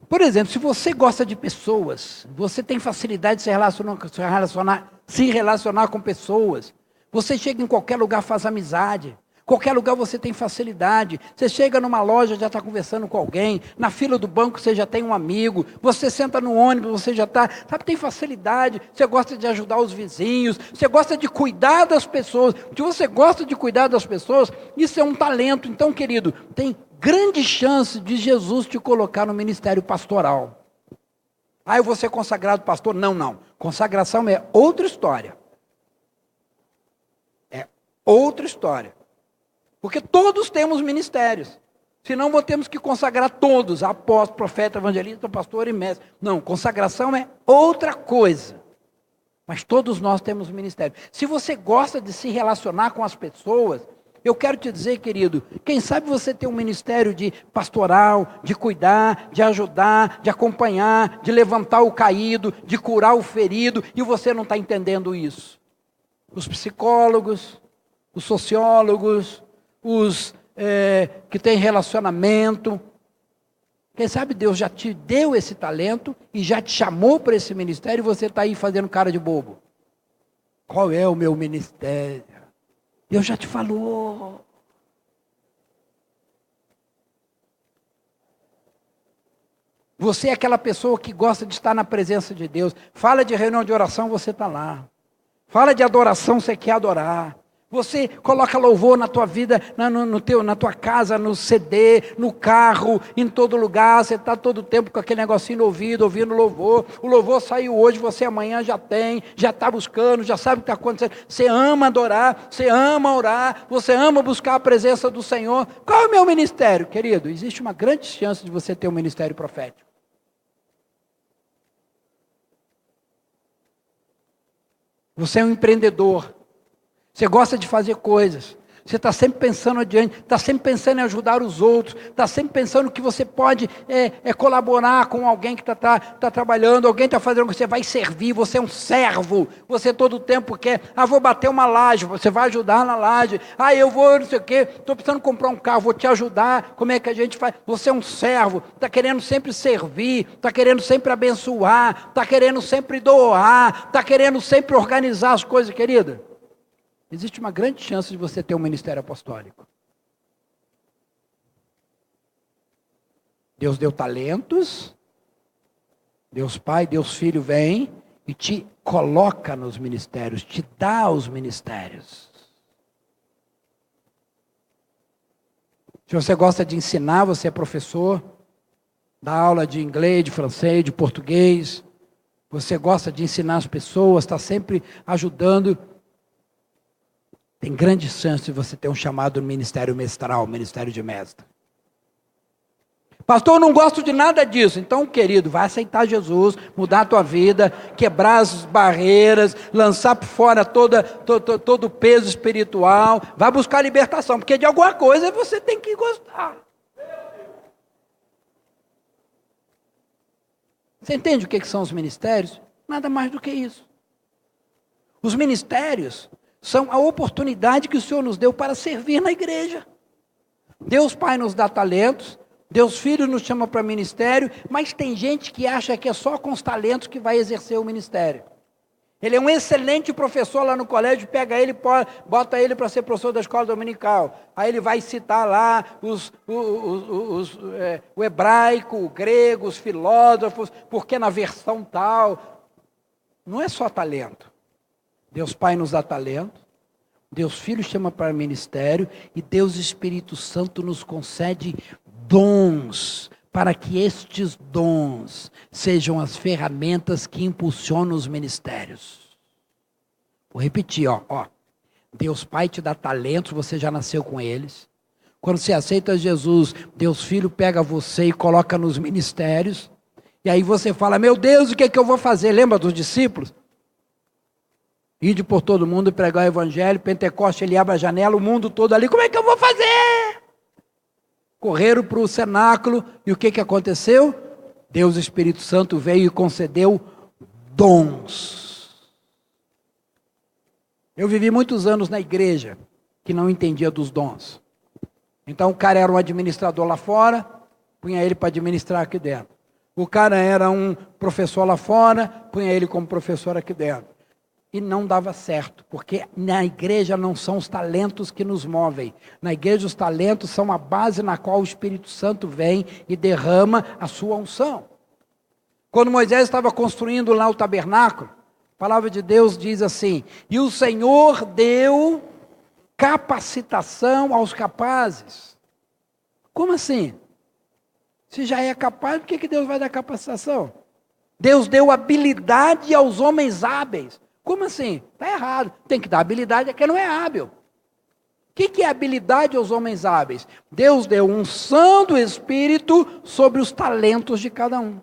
Por exemplo, se você gosta de pessoas, você tem facilidade de se relacionar com pessoas. Você chega em qualquer lugar, faz amizade. Qualquer lugar você tem facilidade. Você chega numa loja, já está conversando com alguém. Na fila do banco você já tem um amigo. Você senta no ônibus, você já está... Sabe, tem facilidade. Você gosta de ajudar os vizinhos. Você gosta de cuidar das pessoas. Se você gosta de cuidar das pessoas, isso é um talento. Então, querido, tem grande chance de Jesus te colocar no ministério pastoral. Eu vou ser consagrado pastor? Não. Consagração é outra história. É outra história. Porque todos temos ministérios. Senão temos que consagrar todos, apóstolo, profeta, evangelista, pastor e mestre. Não, consagração é outra coisa. Mas todos nós temos ministério. Se você gosta de se relacionar com as pessoas, eu quero te dizer, querido, quem sabe você tem um ministério de pastoral, de cuidar, de ajudar, de acompanhar, de levantar o caído, de curar o ferido, e você não está entendendo isso. Os psicólogos, os sociólogos, os que têm relacionamento, quem sabe Deus já te deu esse talento e já te chamou para esse ministério e você está aí fazendo cara de bobo. Qual é o meu ministério? Deus já te falou. Você é aquela pessoa que gosta de estar na presença de Deus. Fala de reunião de oração, você está lá. Fala de adoração, você quer adorar. Você coloca louvor na tua vida, na tua casa, no CD, no carro, em todo lugar. Você está todo o tempo com aquele negocinho no ouvido, ouvindo louvor. O louvor saiu hoje, você amanhã já tem, já está buscando, já sabe o que está acontecendo. Você ama adorar, você ama orar, você ama buscar a presença do Senhor. Qual é o meu ministério, querido? Existe uma grande chance de você ter um ministério profético. Você é um empreendedor. Você gosta de fazer coisas. Você está sempre pensando adiante, está sempre pensando em ajudar os outros, está sempre pensando que você pode colaborar com alguém que está trabalhando, alguém está fazendo, você vai servir, você é um servo, você todo o tempo quer, vou bater uma laje, você vai ajudar na laje, eu vou não sei o quê, estou precisando comprar um carro, vou te ajudar, como é que a gente faz? Você é um servo, está querendo sempre servir, está querendo sempre abençoar, está querendo sempre doar, está querendo sempre organizar as coisas, querida. Existe uma grande chance de você ter um ministério apostólico. Deus deu talentos, Deus Pai, Deus Filho vem e te coloca nos ministérios, te dá os ministérios. Se você gosta de ensinar, você é professor, dá aula de inglês, de francês, de português, você gosta de ensinar as pessoas, está sempre ajudando. Tem grande chance de você ter um chamado no ministério mestral, ministério de mestre. Pastor, eu não gosto de nada disso. Então, querido, vai aceitar Jesus, mudar a tua vida, quebrar as barreiras, lançar por fora todo o peso espiritual, vai buscar libertação, porque de alguma coisa você tem que gostar. Você entende o que são os ministérios? Nada mais do que isso. Os ministérios são a oportunidade que o Senhor nos deu para servir na igreja. Deus Pai nos dá talentos, Deus Filho nos chama para ministério, mas tem gente que acha que é só com os talentos que vai exercer o ministério. Ele é um excelente professor lá no colégio, pega ele, bota ele para ser professor da escola dominical. Aí ele vai citar lá o hebraico, o grego, os filósofos, porque na versão tal. Não é só talento. Deus Pai nos dá talento, Deus Filho chama para ministério e Deus Espírito Santo nos concede dons, para que estes dons sejam as ferramentas que impulsionam os ministérios. Vou repetir, Deus Pai te dá talentos, você já nasceu com eles. Quando você aceita Jesus, Deus Filho pega você e coloca nos ministérios, e aí você fala, meu Deus, o que é que eu vou fazer? Lembra dos discípulos? Ide por todo mundo e pregar o evangelho, Pentecoste, ele abre a janela, o mundo todo ali, como é que eu vou fazer? Correram para o cenáculo, e o que aconteceu? Deus Espírito Santo veio e concedeu dons. Eu vivi muitos anos na igreja, que não entendia dos dons. Então o cara era um administrador lá fora, punha ele para administrar aqui dentro. O cara era um professor lá fora, punha ele como professor aqui dentro. E não dava certo, porque na igreja não são os talentos que nos movem. Na igreja os talentos são a base na qual o Espírito Santo vem e derrama a sua unção. Quando Moisés estava construindo lá o tabernáculo, a palavra de Deus diz assim, e o Senhor deu capacitação aos capazes. Como assim? Se já é capaz, por que Deus vai dar capacitação? Deus deu habilidade aos homens hábeis. Como assim? Está errado. Tem que dar habilidade a quem não é hábil. que é habilidade aos homens hábeis? Deus deu unção do Espírito sobre os talentos de cada um.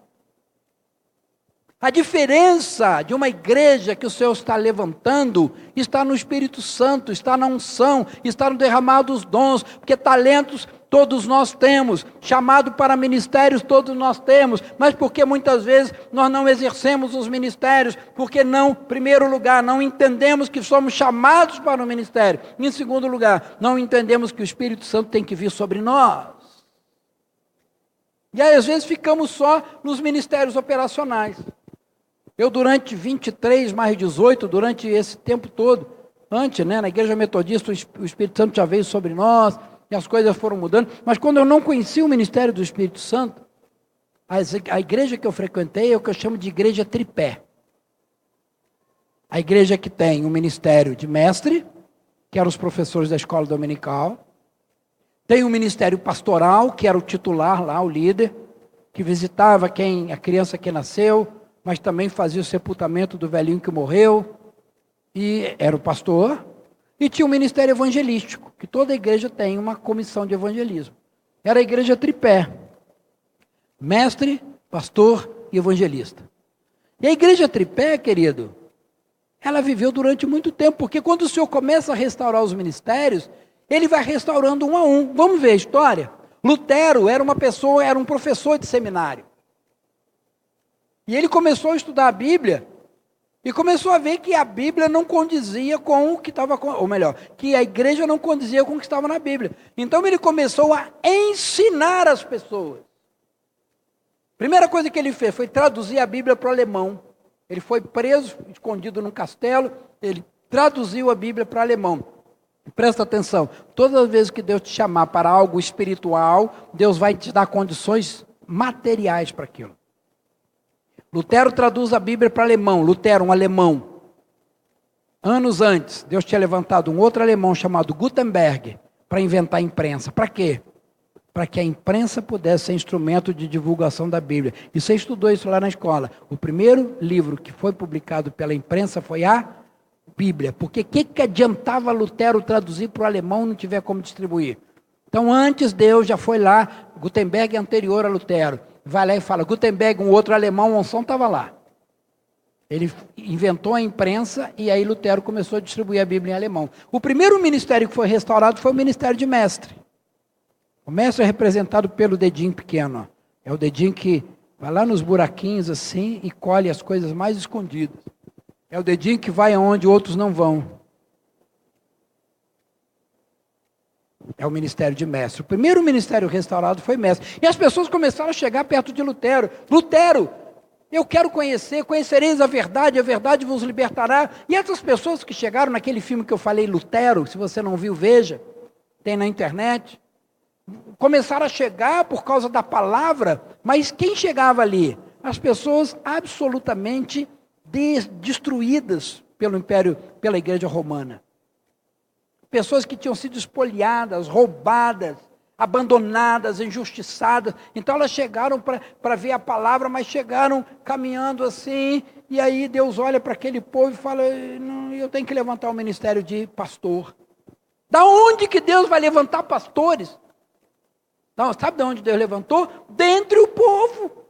A diferença de uma igreja que o Senhor está levantando está no Espírito Santo, está na unção, está no derramado dos dons, porque talentos todos nós temos, chamado para ministérios todos nós temos, mas porque muitas vezes nós não exercemos os ministérios, porque não, em primeiro lugar, não entendemos que somos chamados para o ministério, em segundo lugar, não entendemos que o Espírito Santo tem que vir sobre nós. E aí às vezes ficamos só nos ministérios operacionais. Eu durante 23, mais 18, durante esse tempo todo, antes, na igreja metodista, o Espírito Santo já veio sobre nós, e as coisas foram mudando, mas quando eu não conhecia o ministério do Espírito Santo, a igreja que eu frequentei é o que eu chamo de igreja tripé. A igreja que tem o ministério de mestre, que eram os professores da escola dominical, tem o ministério pastoral, que era o titular lá, o líder, que visitava a criança que nasceu, mas também fazia o sepultamento do velhinho que morreu, e era o pastor. E tinha o ministério evangelístico, que toda igreja tem uma comissão de evangelismo. Era a igreja tripé: mestre, pastor e evangelista. E a igreja tripé, querido, ela viveu durante muito tempo, porque quando o Senhor começa a restaurar os ministérios, ele vai restaurando um a um. Vamos ver a história? Lutero era um professor de seminário. E ele começou a estudar a Bíblia, e começou a ver que a Bíblia não condizia com o que estava, ou melhor, que a igreja não condizia com o que estava na Bíblia. Então ele começou a ensinar as pessoas. Primeira coisa que ele fez foi traduzir a Bíblia para o alemão. Ele foi preso, escondido num castelo, ele traduziu a Bíblia para o alemão. Presta atenção, todas as vezes que Deus te chamar para algo espiritual, Deus vai te dar condições materiais para aquilo. Lutero traduz a Bíblia para alemão. Lutero, um alemão. Anos antes, Deus tinha levantado um outro alemão chamado Gutenberg para inventar a imprensa. Para quê? Para que a imprensa pudesse ser instrumento de divulgação da Bíblia. E você estudou isso lá na escola. O primeiro livro que foi publicado pela imprensa foi a Bíblia. Porque o que adiantava Lutero traduzir para o alemão e não tiver como distribuir? Então antes Deus já foi lá, Gutenberg é anterior a Lutero. Vai lá e fala, Gutenberg, um outro alemão, Monson estava lá. Ele inventou a imprensa e aí Lutero começou a distribuir a Bíblia em alemão. O primeiro ministério que foi restaurado foi o ministério de mestre. O mestre é representado pelo dedinho pequeno. É o dedinho que vai lá nos buraquinhos assim e colhe as coisas mais escondidas. É o dedinho que vai aonde outros não vão. É o ministério de mestre. O primeiro ministério restaurado foi mestre. E as pessoas começaram a chegar perto de Lutero. Lutero, eu quero conhecereis a verdade vos libertará. E essas pessoas que chegaram naquele filme que eu falei, Lutero, se você não viu, veja, tem na internet. Começaram a chegar por causa da palavra, mas quem chegava ali? As pessoas absolutamente destruídas pelo império, pela igreja romana. Pessoas que tinham sido espoliadas, roubadas, abandonadas, injustiçadas. Então elas chegaram para ver a palavra, mas chegaram caminhando assim. E aí Deus olha para aquele povo e fala, eu tenho que levantar o ministério de pastor. Da onde que Deus vai levantar pastores? Não, sabe de onde Deus levantou? Dentre o povo.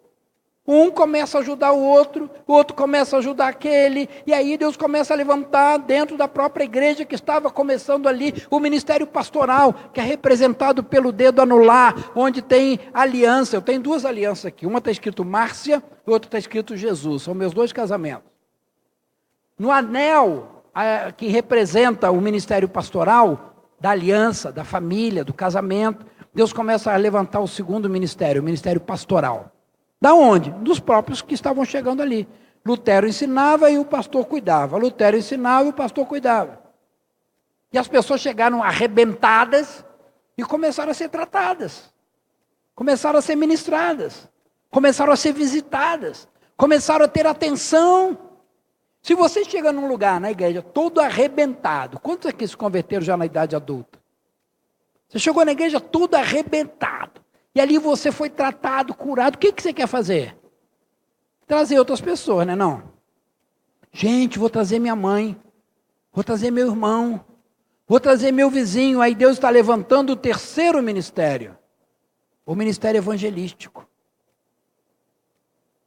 Um começa a ajudar o outro começa a ajudar aquele, e aí Deus começa a levantar dentro da própria igreja que estava começando ali, o ministério pastoral, que é representado pelo dedo anular, onde tem aliança. Eu tenho duas alianças aqui, uma está escrito Márcia, e outra está escrito Jesus, são meus dois casamentos. No anel, que representa o ministério pastoral, da aliança, da família, do casamento, Deus começa a levantar o segundo ministério, o ministério pastoral. Da onde? Dos próprios que estavam chegando ali. Lutero ensinava e o pastor cuidava. Lutero ensinava e o pastor cuidava. E as pessoas chegaram arrebentadas e começaram a ser tratadas. Começaram a ser ministradas. Começaram a ser visitadas. Começaram a ter atenção. Se você chega num lugar, na igreja, todo arrebentado, quantos aqui se converteram já na idade adulta? Você chegou na igreja todo arrebentado. E ali você foi tratado, curado. O que você quer fazer? Trazer outras pessoas, né? Não. Gente, vou trazer minha mãe. Vou trazer meu irmão. Vou trazer meu vizinho. Aí Deus está levantando o terceiro ministério, o ministério evangelístico.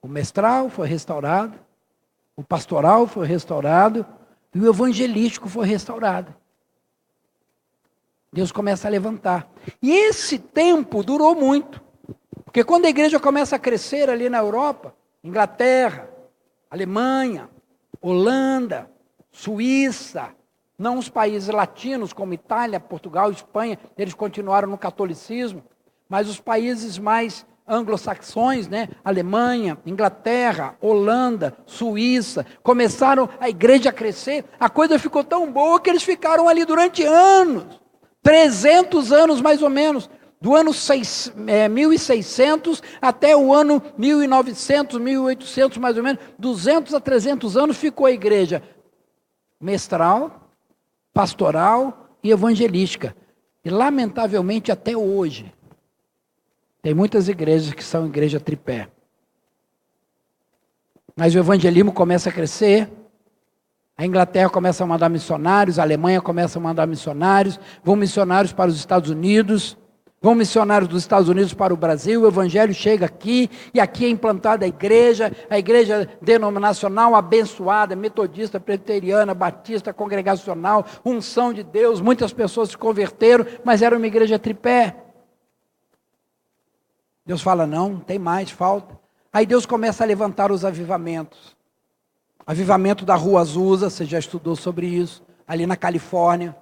O mestral foi restaurado, o pastoral foi restaurado e o evangelístico foi restaurado. Deus começa a levantar. E esse tempo durou muito. Porque quando a igreja começa a crescer ali na Europa, Inglaterra, Alemanha, Holanda, Suíça, não os países latinos como Itália, Portugal, Espanha, eles continuaram no catolicismo, mas os países mais anglo-saxões, né? Alemanha, Inglaterra, Holanda, Suíça, começaram a igreja a crescer, a coisa ficou tão boa que eles ficaram ali durante anos, 300 anos mais ou menos, do ano 1600 até o ano 1900, 1800 mais ou menos, 200 a 300 anos ficou a igreja mestral, pastoral e evangelística. E lamentavelmente até hoje, tem muitas igrejas que são igreja tripé. Mas o evangelismo começa a crescer, a Inglaterra começa a mandar missionários, a Alemanha começa a mandar missionários, vão missionários para os Estados Unidos, vão missionários dos Estados Unidos para o Brasil, o evangelho chega aqui, e aqui é implantada a igreja denominacional abençoada, metodista, presbiteriana, batista, congregacional, unção de Deus, muitas pessoas se converteram, mas era uma igreja tripé. Deus fala, não, tem mais, falta. Aí Deus começa a levantar os avivamentos. Avivamento da Rua Azusa, você já estudou sobre isso, ali na Califórnia.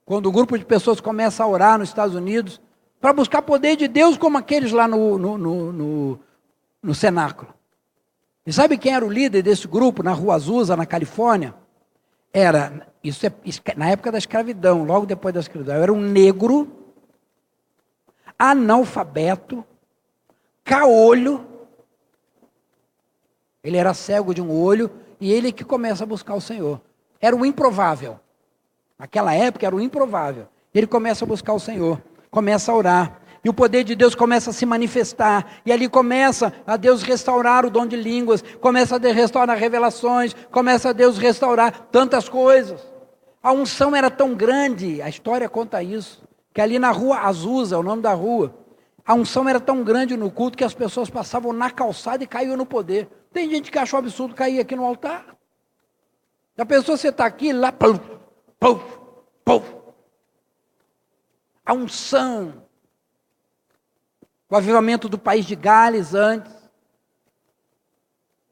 Quando um grupo de pessoas começa a orar nos Estados Unidos, para buscar poder de Deus, como aqueles lá no cenáculo. E sabe quem era o líder desse grupo, na Rua Azusa, na Califórnia? Isso na época da escravidão, logo depois da escravidão, era um negro, analfabeto, caolho, ele era cego de um olho, e ele que começa a buscar o Senhor. Era o improvável. Naquela época era o improvável. Ele começa a buscar o Senhor, começa a orar, e o poder de Deus começa a se manifestar, e ali começa a Deus restaurar o dom de línguas, começa a Deus restaurar revelações, começa a Deus restaurar tantas coisas. A unção era tão grande, a história conta isso, que ali na Rua Azusa, o nome da rua, a unção era tão grande no culto que as pessoas passavam na calçada e caíam no poder. Tem gente que achou absurdo cair aqui no altar. A pessoa, você está aqui, lá, puf, puf, puf. A unção. O avivamento do país de Gales antes.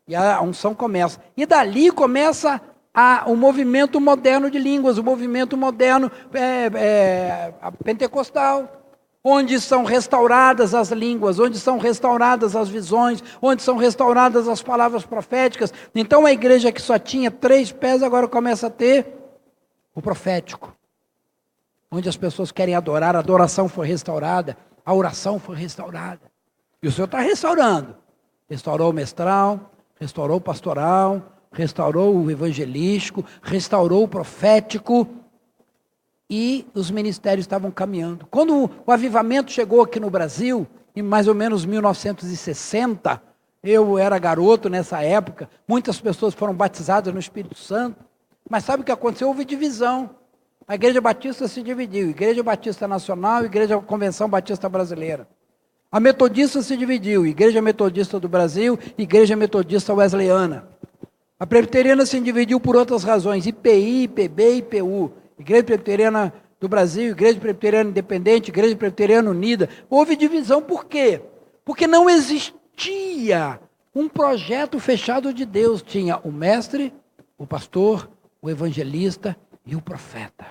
E a unção começa. E dali começa o movimento moderno de línguas, o movimento moderno pentecostal. Onde são restauradas as línguas, onde são restauradas as visões, onde são restauradas as palavras proféticas. Então a igreja que só tinha 3 pés, agora começa a ter o profético. Onde as pessoas querem adorar, a adoração foi restaurada, a oração foi restaurada. E o Senhor está restaurando. Restaurou o mestral, restaurou o pastoral, restaurou o evangelístico, restaurou o profético. E os ministérios estavam caminhando. Quando o avivamento chegou aqui no Brasil, em mais ou menos 1960, eu era garoto nessa época, muitas pessoas foram batizadas no Espírito Santo, mas sabe o que aconteceu? Houve divisão. A Igreja Batista se dividiu, Igreja Batista Nacional e Igreja Convenção Batista Brasileira. A Metodista se dividiu, Igreja Metodista do Brasil e Igreja Metodista Wesleyana. A Presbiteriana se dividiu por outras razões, IPI, IPB e IPU. Igreja Presbiteriana do Brasil, Igreja Presbiteriana Independente, Igreja Presbiteriana Unida. Houve divisão, por quê? Porque não existia um projeto fechado de Deus. Tinha o mestre, o pastor, o evangelista e o profeta.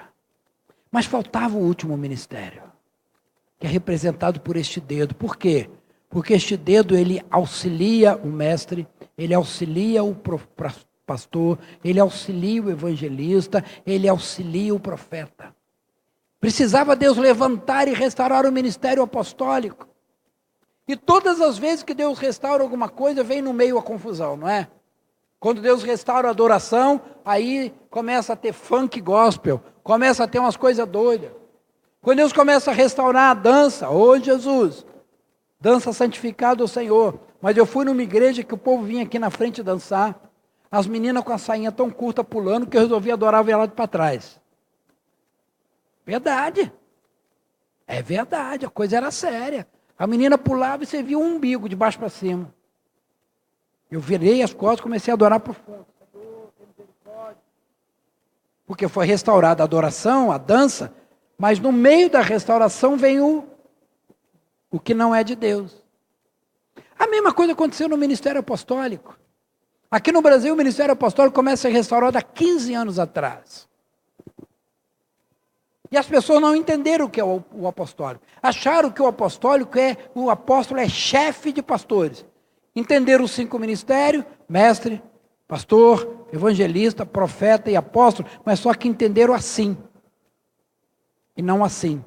Mas faltava o último ministério, que é representado por este dedo. Por quê? Porque este dedo, ele auxilia o mestre, ele auxilia o pastor, ele auxilia o evangelista, ele auxilia o profeta. Precisava Deus levantar e restaurar o ministério apostólico. E todas as vezes que Deus restaura alguma coisa, vem no meio a confusão, não é? Quando Deus restaura a adoração, aí começa a ter funk gospel, começa a ter umas coisas doidas. Quando Deus começa a restaurar a dança, ô Jesus, dança santificada ao Senhor. Mas eu fui numa igreja que o povo vinha aqui na frente dançar, as meninas com a sainha tão curta pulando que eu resolvi adorar o velado para trás. Verdade. É verdade, a coisa era séria. A menina pulava e você via um umbigo de baixo para cima. Eu virei as costas e comecei a adorar para o fundo. Senhor, tem misericórdia. Porque foi restaurada a adoração, a dança, mas no meio da restauração vem o que não é de Deus. A mesma coisa aconteceu no Ministério Apostólico. Aqui no Brasil, o Ministério Apostólico começa a ser restaurado há 15 anos atrás. E as pessoas não entenderam o que é o apostólico. Acharam que o apóstolo é chefe de pastores. Entenderam os 5 ministérios, mestre, pastor, evangelista, profeta e apóstolo, mas só que entenderam assim. E não assim.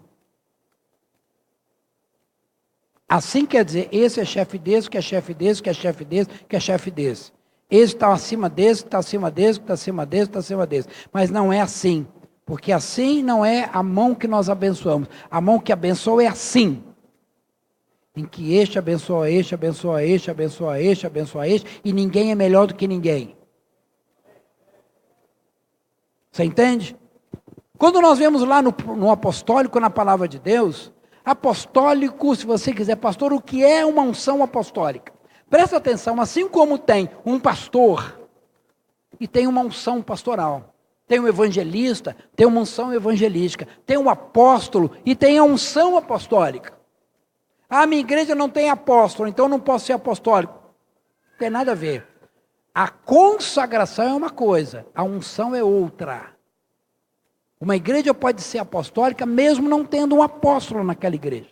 Assim quer dizer, esse é chefe desse, que é chefe desse, que é chefe desse, que é chefe desse. Esse está acima desse, que está acima desse, que está acima desse, que está acima desse. Mas não é assim. Porque assim não é a mão que nós abençoamos. A mão que abençoa é assim. Em que este abençoa este, abençoa este, abençoa este, abençoa este, e ninguém é melhor do que ninguém. Você entende? Quando nós vemos lá no apostólico, na palavra de Deus, apostólico, se você quiser, pastor, o que é uma unção apostólica? Presta atenção, assim como tem um pastor e tem uma unção pastoral. Tem um evangelista, tem uma unção evangelística, tem um apóstolo e tem a unção apostólica. Ah, minha igreja não tem apóstolo, então eu não posso ser apostólico. Não tem nada a ver. A consagração é uma coisa, a unção é outra. Uma igreja pode ser apostólica mesmo não tendo um apóstolo naquela igreja.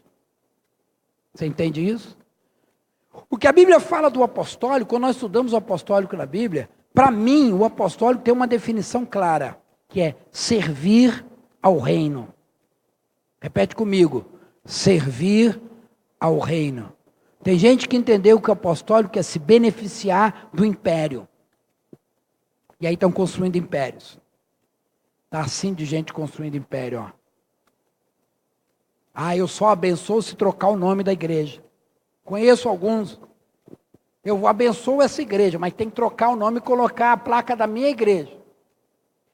Você entende isso? O que a Bíblia fala do apostólico, quando nós estudamos o apostólico na Bíblia, para mim, o apostólico tem uma definição clara, que é servir ao reino. Repete comigo, servir ao reino. Tem gente que entendeu que o apostólico é se beneficiar do império. E aí estão construindo impérios. Está assim de gente construindo império. Ó. Ah, eu só abençoo se trocar o nome da igreja. Conheço alguns. Eu abençoo essa igreja, mas tem que trocar o nome e colocar a placa da minha igreja.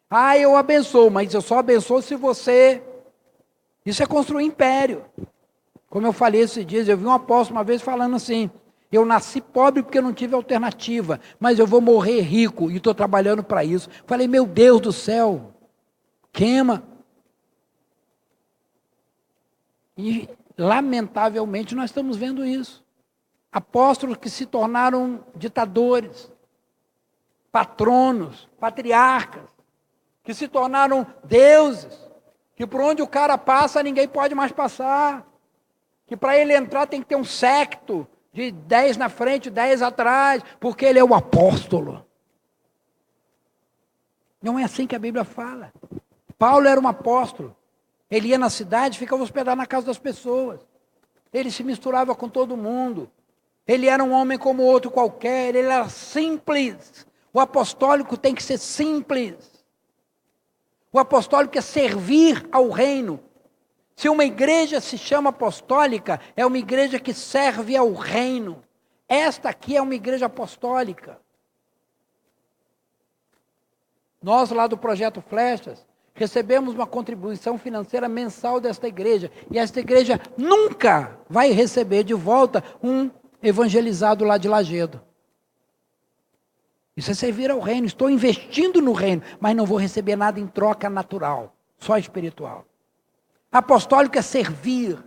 Ah, eu abençoo, mas eu só abençoo se você... Isso é construir império. Como eu falei esses dias, eu vi um apóstolo uma vez falando assim, eu nasci pobre porque eu não tive alternativa, mas eu vou morrer rico e estou trabalhando para isso. Falei, meu Deus do céu, queima. E, lamentavelmente, nós estamos vendo isso. Apóstolos que se tornaram ditadores, patronos, patriarcas, que se tornaram deuses, que por onde o cara passa, ninguém pode mais passar, que para ele entrar tem que ter um séquito de 10 na frente, 10 atrás, porque ele é o apóstolo. Não é assim que a Bíblia fala. Paulo era um apóstolo, ele ia na cidade, ficava hospedado na casa das pessoas, ele se misturava com todo mundo, ele era um homem como outro qualquer, ele era simples. O apostólico tem que ser simples. O apostólico é servir ao reino. Se uma igreja se chama apostólica, é uma igreja que serve ao reino. Esta aqui é uma igreja apostólica. Nós lá do Projeto Flechas, recebemos uma contribuição financeira mensal desta igreja. E esta igreja nunca vai receber de volta um evangelizado lá de Lagedo. Isso é servir ao reino. Estou investindo no reino, mas não vou receber nada em troca natural, só espiritual. Apostólico é servir,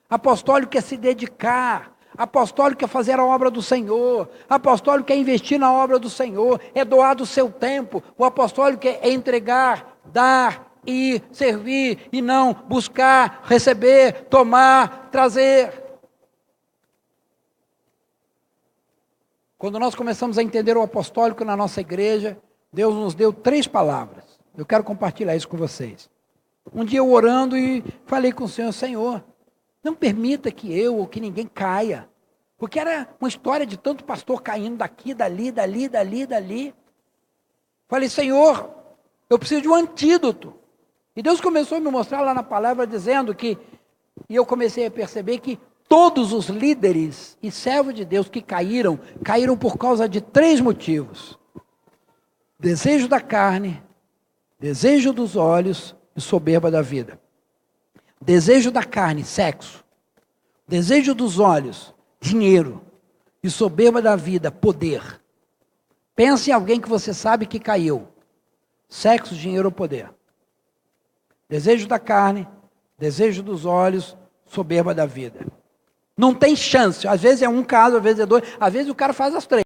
apostólico é se dedicar, apostólico é fazer a obra do Senhor, apostólico é investir na obra do Senhor, é doar do seu tempo. O apostólico é entregar, dar, ir, servir e não buscar, receber, tomar, trazer. Quando nós começamos a entender o apostólico na nossa igreja, Deus nos deu 3 palavras. Eu quero compartilhar isso com vocês. Um dia eu orando e falei com o Senhor, Senhor, não permita que eu ou que ninguém caia. Porque era uma história de tanto pastor caindo daqui, dali. Falei, Senhor, eu preciso de um antídoto. E Deus começou a me mostrar lá na palavra dizendo que, e eu comecei a perceber que todos os líderes e servos de Deus que caíram por causa de 3 motivos. Desejo da carne, desejo dos olhos e soberba da vida. Desejo da carne, sexo. Desejo dos olhos, dinheiro. E soberba da vida, poder. Pense em alguém que você sabe que caiu. Sexo, dinheiro ou poder. Desejo da carne, desejo dos olhos, soberba da vida. Não tem chance. Às vezes é um caso, às vezes é dois, às vezes o cara faz as três.